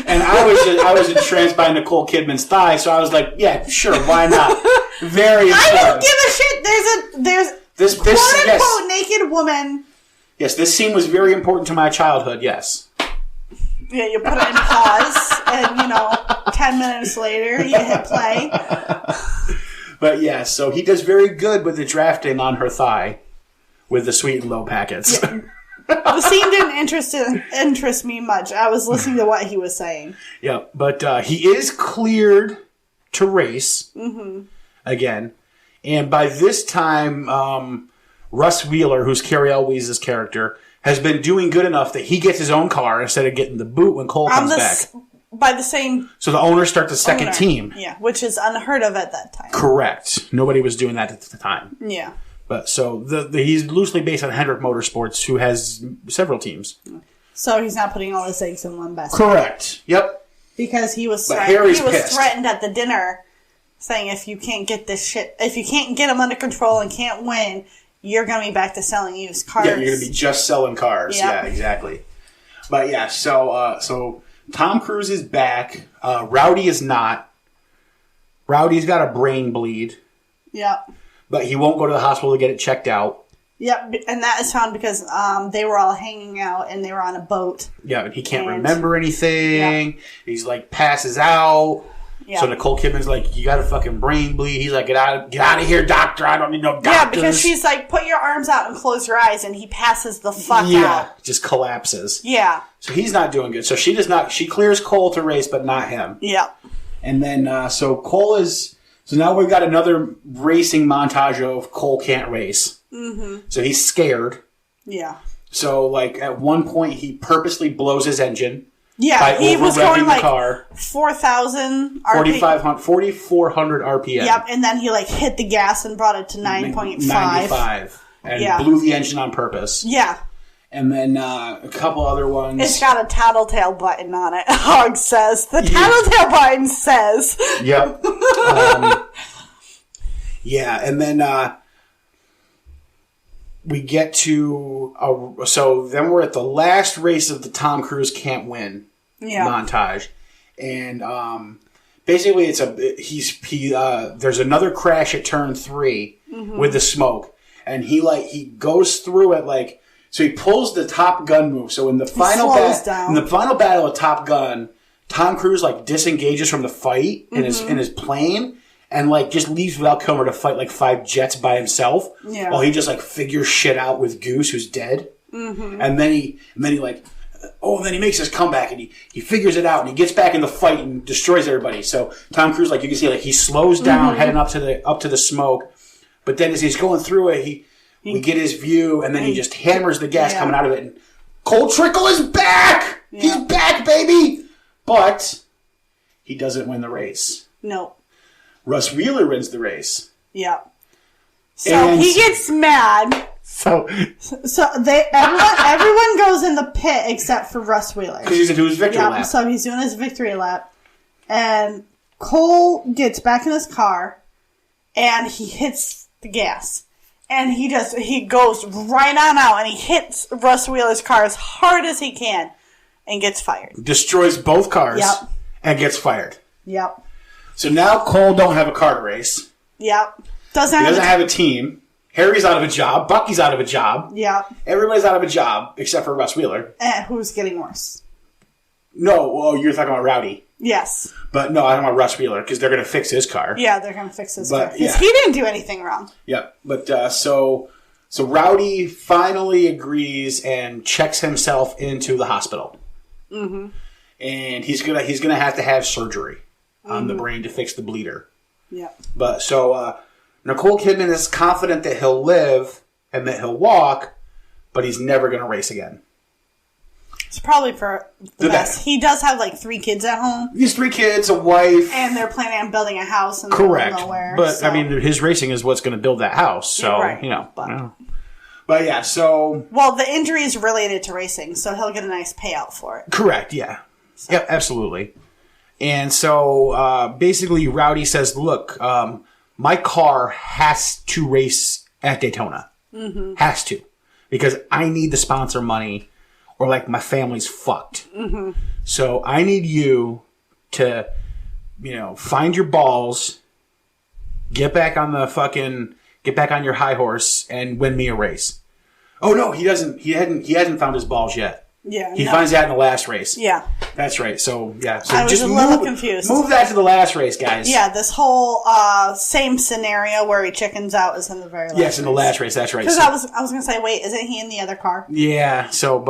And I was entranced by Nicole Kidman's thigh, so I was like, "Yeah, sure, why not?" Very important. I don't give a shit. There's this quote unquote naked woman. Yes, this scene was very important to my childhood. Yes. Yeah, you put it in pause, and 10 minutes later you hit play. But yeah, so he does very good with the drafting on her thigh. With the sweet and low packets. Yeah. The scene didn't interest me much. I was listening to what he was saying. Yeah, but he is cleared to race again. And by this time, Russ Wheeler, who's Carrie Elwese's character, has been doing good enough that he gets his own car instead of getting the boot when Cole comes back. By the same... So the owner starts a second team. Yeah, which is unheard of at that time. Correct. Nobody was doing that at the time. Yeah. But so he's loosely based on Hendrick Motorsports, who has several teams. So he's not putting all his eggs in one basket. Correct. Yep. Because he was pissed. threatened at the dinner, saying if you can't get this shit, if you can't get them under control and can't win, you're going to be back to selling used cars. Yeah, you're going to be just selling cars. Yep. Yeah, exactly. But yeah, so Tom Cruise is back. Rowdy is not. Rowdy's got a brain bleed. Yep. But he won't go to the hospital to get it checked out. Yep, and that is found because they were all hanging out and they were on a boat. Yeah, and he can't remember anything. Yep. He's like passes out. Yep. So Nicole Kidman's like, "You got a fucking brain bleed." He's like, "Get out of here, doctor! I don't need no doctors." Yeah, because she's like, "Put your arms out and close your eyes," and he passes the fuck out. Yeah, just collapses. Yeah. So he's not doing good. So she does not. She clears Cole to race, but not him. Yeah. And then so Cole is. So now we've got another racing montage of Cole can't race. Mm-hmm. So he's scared. Yeah. So like at one point he purposely blows his engine. Yeah, he was going like 4,000 4,400 RPM. Yep, and then he like hit the gas and brought it to 9.5. 95. And blew the engine on purpose. Yeah. And then a couple other ones. It's got a tattletale button on it. Hog says. The tattletale button says. Yep. Yeah, and then we get to... so then we're at the last race of the Tom Cruise Can't Win montage. And basically there's another crash at turn 3 with the smoke, and he goes through it so he pulls the Top Gun move. So in the final battle of Top Gun, Tom Cruise disengages from the fight in his plane and just leaves Val Kilmer to fight 5 jets by himself while he just figures shit out with Goose, who's dead. And then he makes his comeback and he figures it out and he gets back in the fight and destroys everybody. So Tom Cruise, you can see, he slows down heading up to the smoke, but then as he's going through it, we get his view, and then he just hammers the gas coming out of it. And Cole Trickle is back! Yeah. He's back, baby! But he doesn't win the race. No. Russ Wheeler wins the race. Yeah. So he gets mad. So everyone goes in the pit except for Russ Wheeler. Because he's into his victory lap. So he's doing his victory lap. And Cole gets back in his car, and he hits the gas. And he goes right on out, and he hits Russ Wheeler's car as hard as he can, and gets fired. Destroys both cars, and gets fired. Yep. So now Cole don't have a car to race. Yep. He doesn't have a team. Harry's out of a job. Bucky's out of a job. Yep. Everybody's out of a job except for Russ Wheeler. And who's getting worse? No, you're talking about Rowdy. Yes. But no, I'm talking about Russ Wheeler because they're going to fix his car. Yeah, they're going to fix his car. Because he didn't do anything wrong. Yeah, but so Rowdy finally agrees and checks himself into the hospital. Mm-hmm. And he's gonna have to have surgery on the brain to fix the bleeder. Yeah. But so Nicole Kidman is confident that he'll live and that he'll walk, but he's never going to race again. It's probably for the best. He does have 3 kids at home. He has 3 kids, a wife. And they're planning on building a house in the middle of nowhere. But, so. I mean, his racing is what's going to build that house. So, But yeah, so... Well, the injury is related to racing, so he'll get a nice payout for it. Correct, yeah. So. Yeah, absolutely. And so, basically, Rowdy says, look, my car has to race at Daytona. Mm-hmm. Has to. Because I need the sponsor money or my family's fucked. Mm-hmm. So I need you to, find your balls, get back on your high horse and win me a race. Oh no, he hasn't found his balls yet. Yeah. He finds that in the last race. Yeah. That's right. So, yeah. So I was just a little confused. Move that to the last race, guys. Yeah, this whole same scenario where he chickens out is in the very last race. Yes, in the last race. That's right. Because I was going to say, wait, isn't he in the other car? Yeah. So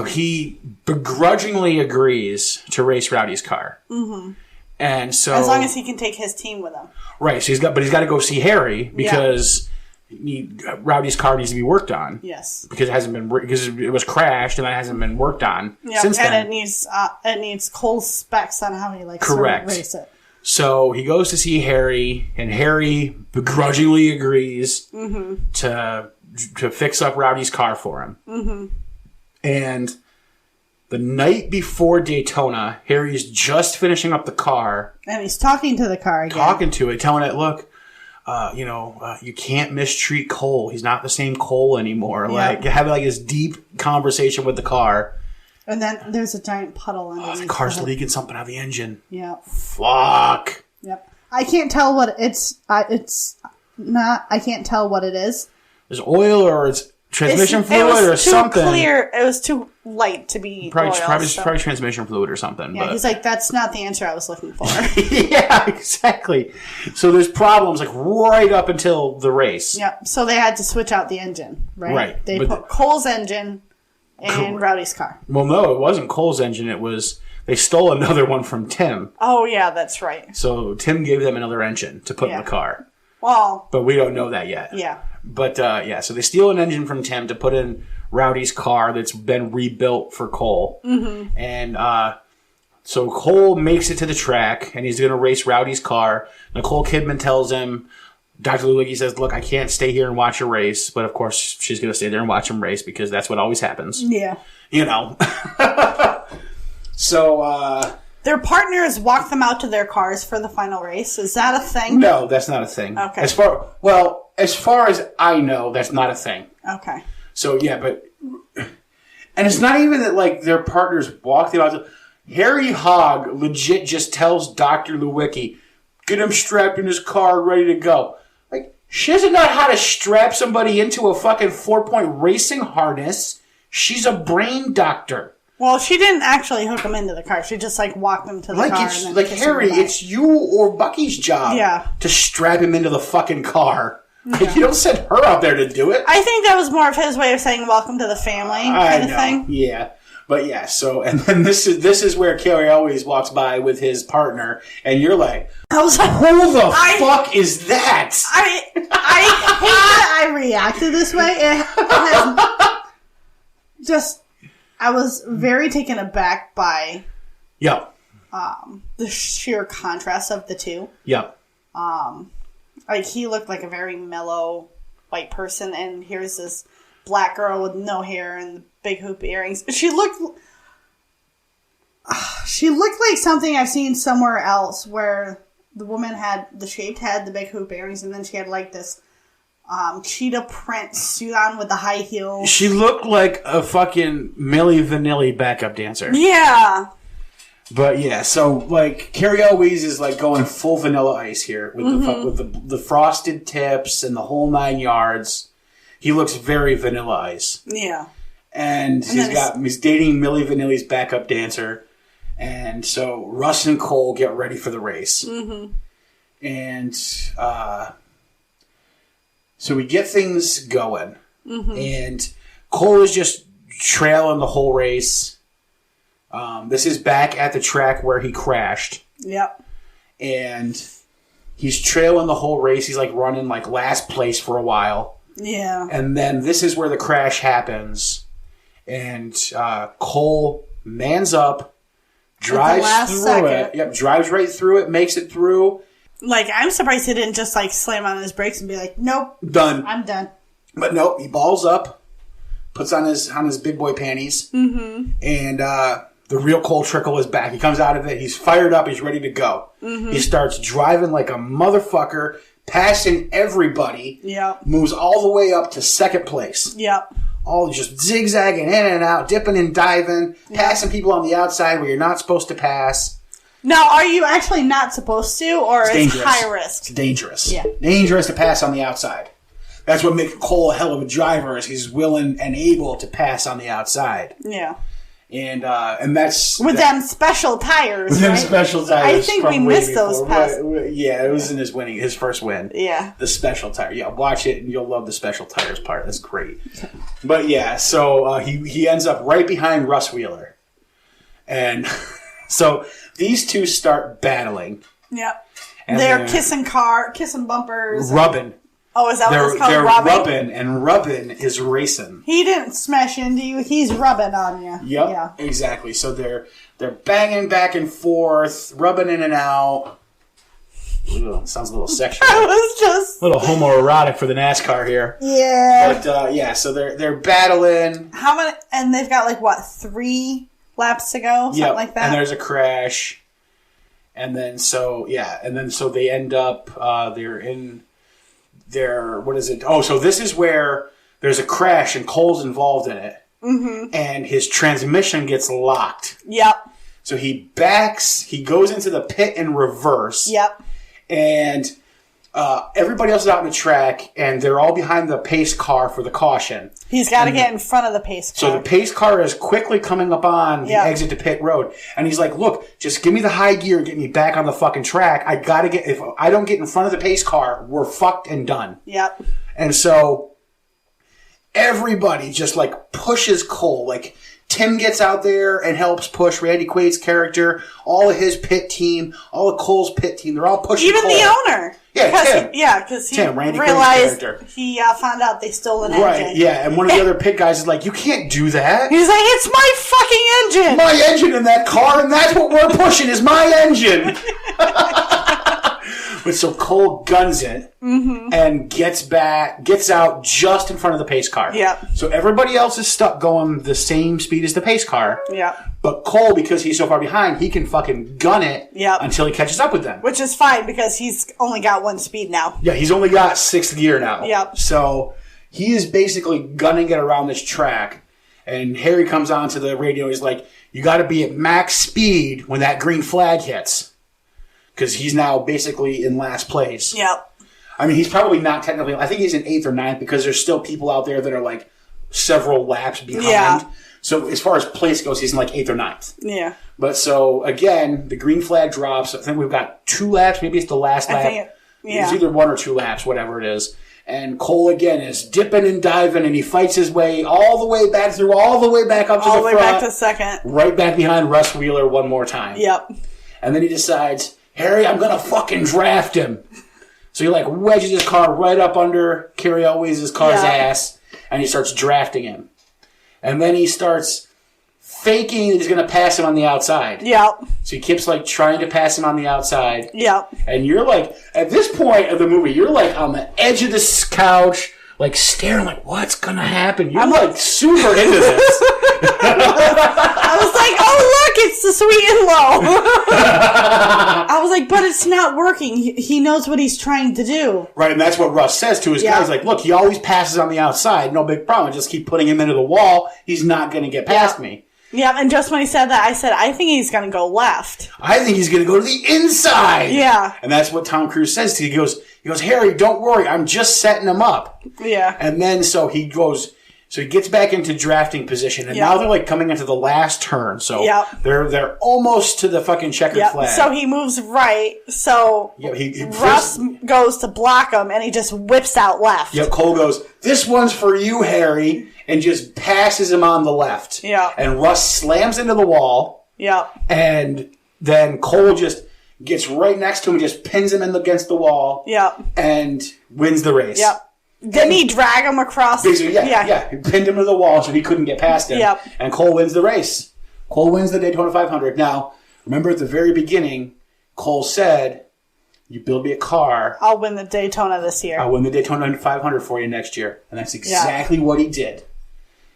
he begrudgingly agrees to race Rowdy's car. Mm-hmm. And so... As long as he can take his team with him. Right. So he's got to go see Harry because... Yeah. Rowdy's car needs to be worked on. Yes, because it was crashed and that hasn't been worked on since then. And it needs Cole's specs on how he likes to race it. So he goes to see Harry, and Harry begrudgingly agrees to fix up Rowdy's car for him. Mm-hmm. And the night before Daytona, Harry's just finishing up the car, and he's talking to the car again, telling it, look. You can't mistreat Cole. He's not the same Cole anymore. Yeah. Having this deep conversation with the car. And then there's a giant puddle underneath. The car's leaking something out of the engine. Yeah. Fuck. Yep. I can't tell what it's not. I can't tell what it is. There's oil or it's transmission fluid or something. Clear. It was too light to be probably transmission fluid or something. Yeah, he's like, that's not the answer I was looking for. Yeah, exactly. So there's problems right up until the race. Yep. So they had to switch out the engine, right? Right. They put Cole's engine in Rowdy's car. Well, no, it wasn't Cole's engine. It was they stole another one from Tim. Oh yeah, that's right. So Tim gave them another engine to put in the car. Well, but we don't know that yet. Yeah. But so they steal an engine from Tim to put in Rowdy's car that's been rebuilt for Cole. Mm-hmm. And so Cole makes it to the track, and he's going to race Rowdy's car. Nicole Kidman tells him, Dr. Lulicki says, look, I can't stay here and watch a race. But, of course, she's going to stay there and watch him race because that's what always happens. Yeah. So, their partners walk them out to their cars for the final race. Is that a thing? No, that's not a thing. Okay. As far as I know, that's not a thing. Okay. So, yeah, but... And it's not even that, their partners walk them out to... Harry Hogg legit just tells Dr. Lewicki, get him strapped in his car, ready to go. Like, she doesn't know how to strap somebody into a fucking 4-point racing harness. She's a brain doctor. Well, she didn't actually hook him into the car. She just, walked him to the car. It's, like, Harry, it's you or Bucky's job to strap him into the fucking car. Yeah. Like, you don't send her out there to do it. I think that was more of his way of saying welcome to the family kind of thing. Yeah. But yeah, so, and then this is where Carrie always walks by with his partner, and you're like, I was like, who the fuck is that? I hate that I reacted this way. It has just, I was very taken aback by the sheer contrast of the two. Yep. He looked like a very mellow white person, and here's this black girl with no hair and big hoop earrings. She looked like something I've seen somewhere else, where the woman had the shaved head, the big hoop earrings, and then she had this cheetah print suit on with the high heels. She looked like a fucking Milli Vanilli backup dancer. Yeah. But yeah, so Carrie always is going full Vanilla Ice here with the frosted tips and the whole 9 yards. He looks very Vanilla Ice. Yeah. And he's dating Milli Vanilli's backup dancer. And so Russ and Cole get ready for the race. Mm-hmm. And so we get things going. Mm-hmm. And Cole is just trailing the whole race. This is back at the track where he crashed. Yep. And he's trailing the whole race. He's running last place for a while. Yeah. And then this is where the crash happens. And Cole mans up, drives through it. Yep, drives right through it, makes it through. I'm surprised he didn't just slam on his brakes and be like, nope. Done. I'm done. But nope, he balls up, puts on his big boy panties. Mm-hmm. And the real Cole Trickle is back. He comes out of it. He's fired up. He's ready to go. Mm-hmm. He starts driving like a motherfucker, passing everybody. Yep. Moves all the way up to second place. Yep. All just zigzagging in and out, dipping and diving, passing people on the outside where you're not supposed to pass. Now, are you actually not supposed to, or it's high risk? It's dangerous. Yeah. Dangerous to pass on the outside. That's what makes Cole a hell of a driver, is he's willing and able to pass on the outside. Yeah. And that's... With them special tires, With them special tires. I think we missed those passes. Yeah, it was in his first win. Yeah. The special tire. Yeah, watch it and you'll love the special tires part. That's great. But yeah, so he ends up right behind Russ Wheeler. And so these two start battling. Yep. They're kissing bumpers. Rubbing. Oh, is that what it's called? They're rubbing, and rubbing is racing. He didn't smash into you. He's rubbing on you. Yep, yeah. Exactly. So they're banging back and forth, rubbing in and out. Ooh, sounds a little sexual. I was just a little homoerotic for the NASCAR here. Yeah. But yeah, so they're battling. How many? And they've got 3 laps to go, something like that. And there's a crash, and then so they end up they're in. What is it? Oh, so this is where there's a crash and Cole's involved in it. Mm-hmm. And his transmission gets locked. Yep. So he goes into the pit in reverse. Yep. And everybody else is out on the track, and they're all behind the pace car for the caution. He's got to get in front of the pace car. So the pace car is quickly coming up on the exit to pit road. And he's like, look, just give me the high gear and get me back on the fucking track. If I don't get in front of the pace car, we're fucked and done. Yep. And so everybody just pushes Cole. Tim gets out there and helps push Randy Quaid's character, all of his pit team, all of Cole's pit team. They're all pushing Even Cole. The owner. Yeah, because he Tim, Randy realized character. He found out they stole an engine. Right, yeah, and one of the other pit guys is like, you can't do that. He's like, it's my fucking engine. My engine in that car, and that's what we're pushing is my engine. But so Cole guns it and gets out just in front of the pace car. Yeah. So everybody else is stuck going the same speed as the pace car. Yeah. But Cole, because he's so far behind, he can fucking gun it until he catches up with them. Which is fine because he's only got 1 speed now. Yeah, he's only got 6th gear now. Yep. So he is basically gunning it around this track. And Harry comes on to the radio. He's like, you got to be at max speed when that green flag hits. Because he's now basically in last place. Yep. I mean, he's probably not technically... I think he's in 8th or 9th because there's still people out there that are like several laps behind. Yeah. So as far as place goes, he's in like 8th or 9th. Yeah. But so, again, the green flag drops. I think we've got 2 laps. Maybe it's the last lap. It's either 1 or 2 laps, whatever it is. And Cole, again, is dipping and diving, and he fights his way all the way back through, all the way back up to the front. All the way back to second. Right back behind Russ Wheeler one more time. Yep. And then he decides, Harry, I'm going to fucking draft him. So he, like, wedges his car right up under Carrie Elwes' car's ass, and he starts drafting him. And then he starts faking that he's going to pass him on the outside. Yep. So he keeps, like, trying to pass him on the outside. Yep. And you're, like, at this point of the movie, you're, like, on the edge of this couch, like, staring, like, what's going to happen? You're, like, super into this. I was like, oh, look, it's the sweet and low. I was like, but it's not working. He knows what he's trying to do. Right, and that's what Russ says to his guys. Like, look, he always passes on the outside. No big problem. Just keep putting him into the wall. He's not going to get past me. Yeah, and just when he said that, I said, I think he's going to go left. I think he's going to go to the inside. Yeah. And that's what Tom Cruise says to you. He goes, Harry, don't worry. I'm just setting him up. Yeah. And then so he gets back into drafting position. And now they're like coming into the last turn. So they're almost to the fucking checkered flag. So he moves right. So Russ goes to block him and he just whips out left. Yep, Cole goes, this one's for you, Harry. And just passes him on the left. Yeah. And Russ slams into the wall. Yeah. And then Cole just gets right next to him and just pins him against the wall. Yeah. And wins the race. Yep. Didn't he drag him across? Yeah. He pinned him to the wall so he couldn't get past him. Yep. And Cole wins the race. Cole wins the Daytona 500. Now, remember at the very beginning, Cole said, you build me a car. I'll win the Daytona this year. I'll win the Daytona 500 for you next year. And that's exactly what he did.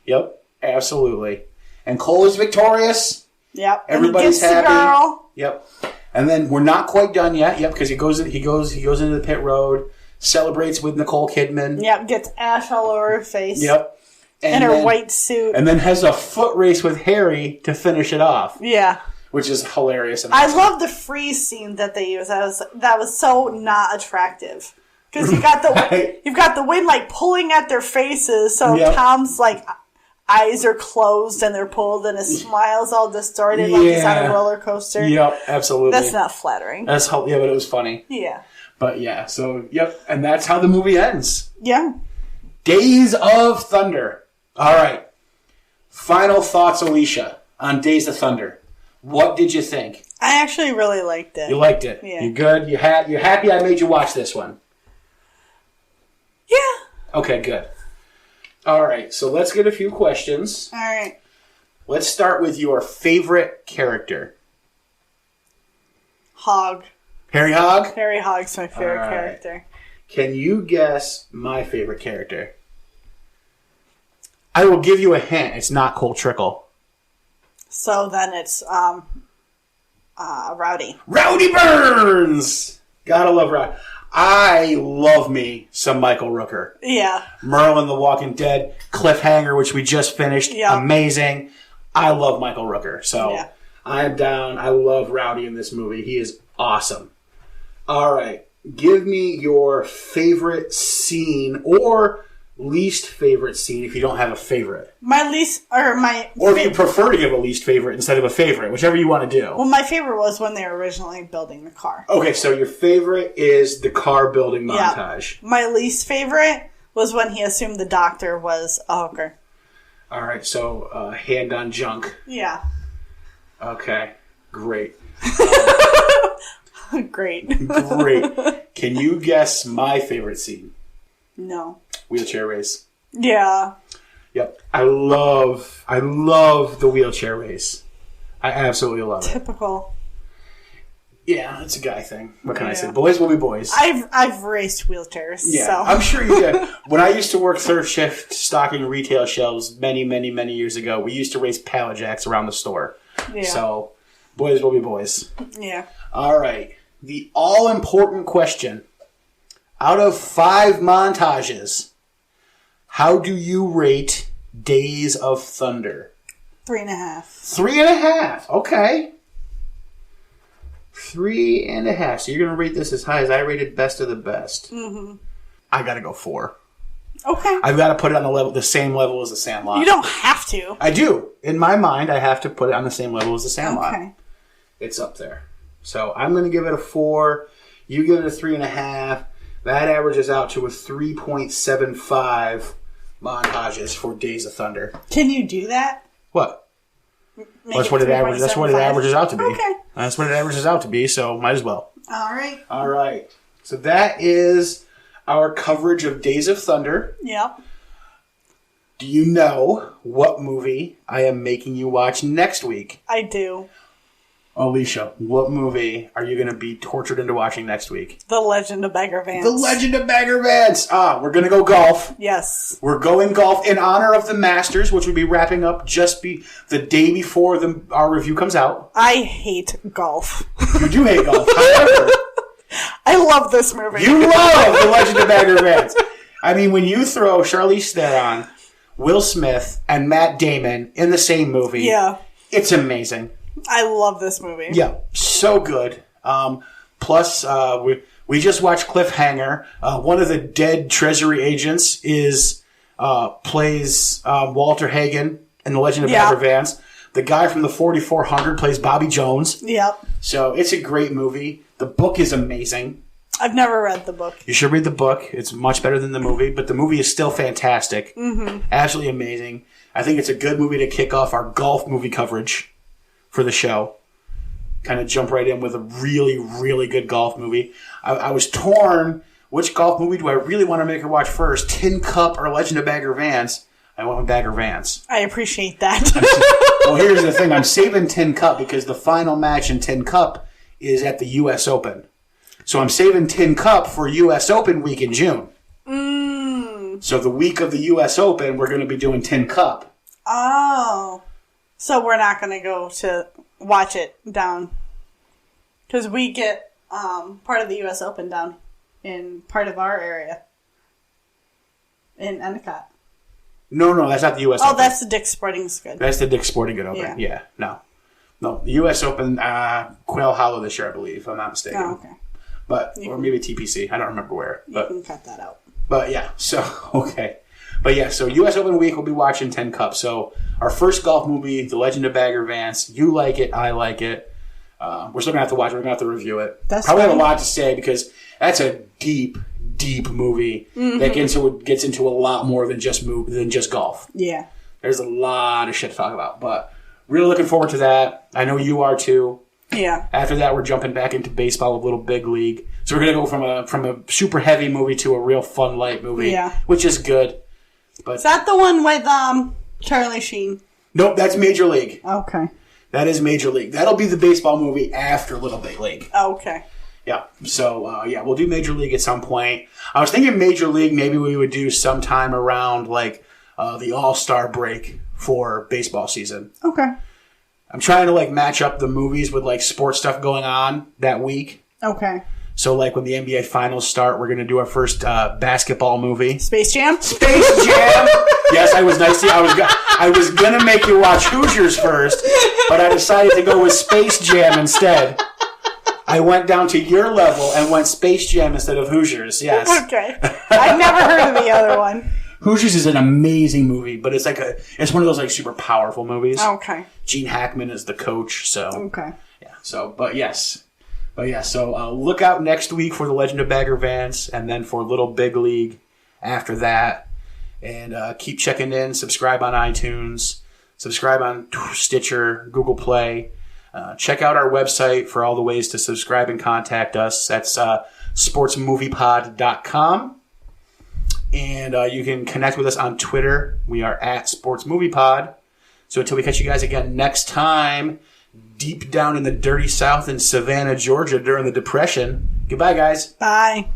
Yep, absolutely. And Cole is victorious. Yep. Everybody's happy. The girl. Yep. And then we're not quite done yet. Yep, because he goes into the pit road, celebrates with Nicole Kidman. Yep, gets ash all over her face. Yep. And her white suit. And then has a foot race with Harry to finish it off. Yeah. Which is hilarious. I love the freeze scene that they use. That was so not attractive. Because you've got the wind like pulling at their faces, so Tom's like eyes are closed and they're pulled and his smile's all distorted like he's on a roller coaster. Yep, absolutely. That's not flattering. But it was funny. Yeah. But yeah, so and that's how the movie ends. Yeah. Days of Thunder. All right. Final thoughts, Alicia, on Days of Thunder. What did you think? I actually really liked it. You liked it? Yeah. You good? You're happy I made you watch this one? Yeah. Okay, good. All right, so let's get a few questions. All right. Let's start with your favorite character. Hog. Harry Hog? Harry Hog's my favorite character. Can you guess my favorite character? I will give you a hint. It's not Cole Trickle. So then it's Rowdy. Rowdy Burns! Gotta love Rowdy. I love me some Michael Rooker. Yeah. Merlin the Walking Dead, Cliffhanger, which we just finished. Yeah. Amazing. I love Michael Rooker. So yeah. I'm down. I love Rowdy in this movie. He is awesome. All right. Give me your favorite scene or least favorite scene if you don't have a favorite. Or if you prefer to give a least favorite instead of a favorite, whichever you want to do. Well, my favorite was when they were originally building the car. Okay, so your favorite is the car building montage. Yeah. My least favorite was when he assumed the doctor was a hooker. All right, so hand on junk. Yeah. Okay, great. Great. Great. Can you guess my favorite scene? No. Wheelchair race. Yeah. Yep. I love the wheelchair race. I absolutely love it. Typical. Yeah, it's a guy thing. What can I say? Boys will be boys. I've raced wheelchairs. Yeah, so. I'm sure you did. When I used to work third shift stocking retail shelves many, many, many years ago, we used to race pallet jacks around the store. Yeah. So, boys will be boys. Yeah. All right. The all-important question. Out of 5 montages, how do you rate Days of Thunder? 3.5. 3.5. Okay. 3.5. So you're going to rate this as high as I rated Best of the Best. Mm-hmm. I got to go 4. Okay. I've got to put it on the same level as The Sandlot. You don't have to. I do. In my mind, I have to put it on the same level as The Sandlot. Okay. It's up there. So I'm going to give it a 4. You give it a 3.5. That averages out to a 3.75 montages for Days of Thunder. Can you do that? What? That's what it averages. That's what it averages out to be. Okay. That's what it averages out to be. So might as well. All right. All right. So that is our coverage of Days of Thunder. Yep. Do you know what movie I am making you watch next week? I do. Alicia, what movie are you going to be tortured into watching next week? The Legend of Bagger Vance. The Legend of Bagger Vance. We're going to go golf. Yes. We're going golf in honor of the Masters, which will be wrapping up the day before our review comes out. I hate golf. You do hate golf. However, I love this movie. you love The Legend of Bagger Vance. I mean, when you throw Charlize Theron, Will Smith, and Matt Damon in the same movie, it's amazing. I love this movie. Yeah, so good. Plus, we just watched Cliffhanger. One of the dead Treasury agents plays Walter Hagen in The Legend of Bagger Vance. The guy from the 4400 plays Bobby Jones. Yep. So it's a great movie. The book is amazing. I've never read the book. You should read the book. It's much better than the movie, but the movie is still fantastic. Mm-hmm. Absolutely amazing. I think it's a good movie to kick off our golf movie coverage for the show. Kind of jump right in with a really, really good golf movie. I was torn. Which golf movie do I really want to make her watch first? Tin Cup or Legend of Bagger Vance? I went with Bagger Vance. I appreciate that. Well, here's the thing. I'm saving Tin Cup because the final match in Tin Cup is at the U.S. Open. So I'm saving Tin Cup for U.S. Open week in June. So the week of the U.S. Open, we're going to be doing Tin Cup. Oh. So we're not going to go to watch it down. Because we get part of the U.S. Open down in part of our area. In Endicott. No, that's not the U.S. Open. Oh, that's the Dick's Sporting Goods. That's the Dick's Sporting Goods Open. Yeah, no. The U.S. Open, Quail Hollow this year, I believe, if I'm not mistaken. Oh, okay. Or maybe TPC. I don't remember where. You can cut that out. But yeah, so, okay. But yeah, so U.S. Open week, we'll be watching 10 Cup. So our first golf movie, The Legend of Bagger Vance. You like it, I like it. We're still going to have to watch it. We're going to have to review it. Probably have a lot to say because that's a deep, deep movie that gets into a lot more than just golf. Yeah. There's a lot of shit to talk about. But really looking forward to that. I know you are too. Yeah. After that, we're jumping back into baseball, a little big league. So we're going to go from a super heavy movie to a real fun light movie, which is good. But is that the one with Charlie Sheen? Nope, that's Major League. Okay. That is Major League. That'll be the baseball movie after Little Big League. Okay. Yeah. So, we'll do Major League at some point. I was thinking Major League maybe we would do sometime around, the All-Star break for baseball season. Okay. I'm trying to, match up the movies with, sports stuff going on that week. Okay. So, when the NBA Finals start, we're going to do our first basketball movie. Space Jam? Space Jam! Yes, I was nice to you. I was going to make you watch Hoosiers first, but I decided to go with Space Jam instead. I went down to your level and went Space Jam instead of Hoosiers, yes. Okay. I've never heard of the other one. Hoosiers is an amazing movie, but it's it's one of those super powerful movies. Okay. Gene Hackman is the coach, so. Okay. Yeah, so, but yes. So look out next week for The Legend of Bagger Vance, and then for Little Big League after that. And keep checking in. Subscribe on iTunes. Subscribe on Stitcher, Google Play. Check out our website for all the ways to subscribe and contact us. That's sportsmoviepod.com. And you can connect with us on Twitter. We are at sportsmoviepod. So until we catch you guys again next time, deep down in the dirty South in Savannah, Georgia during the Depression. Goodbye, guys. Bye.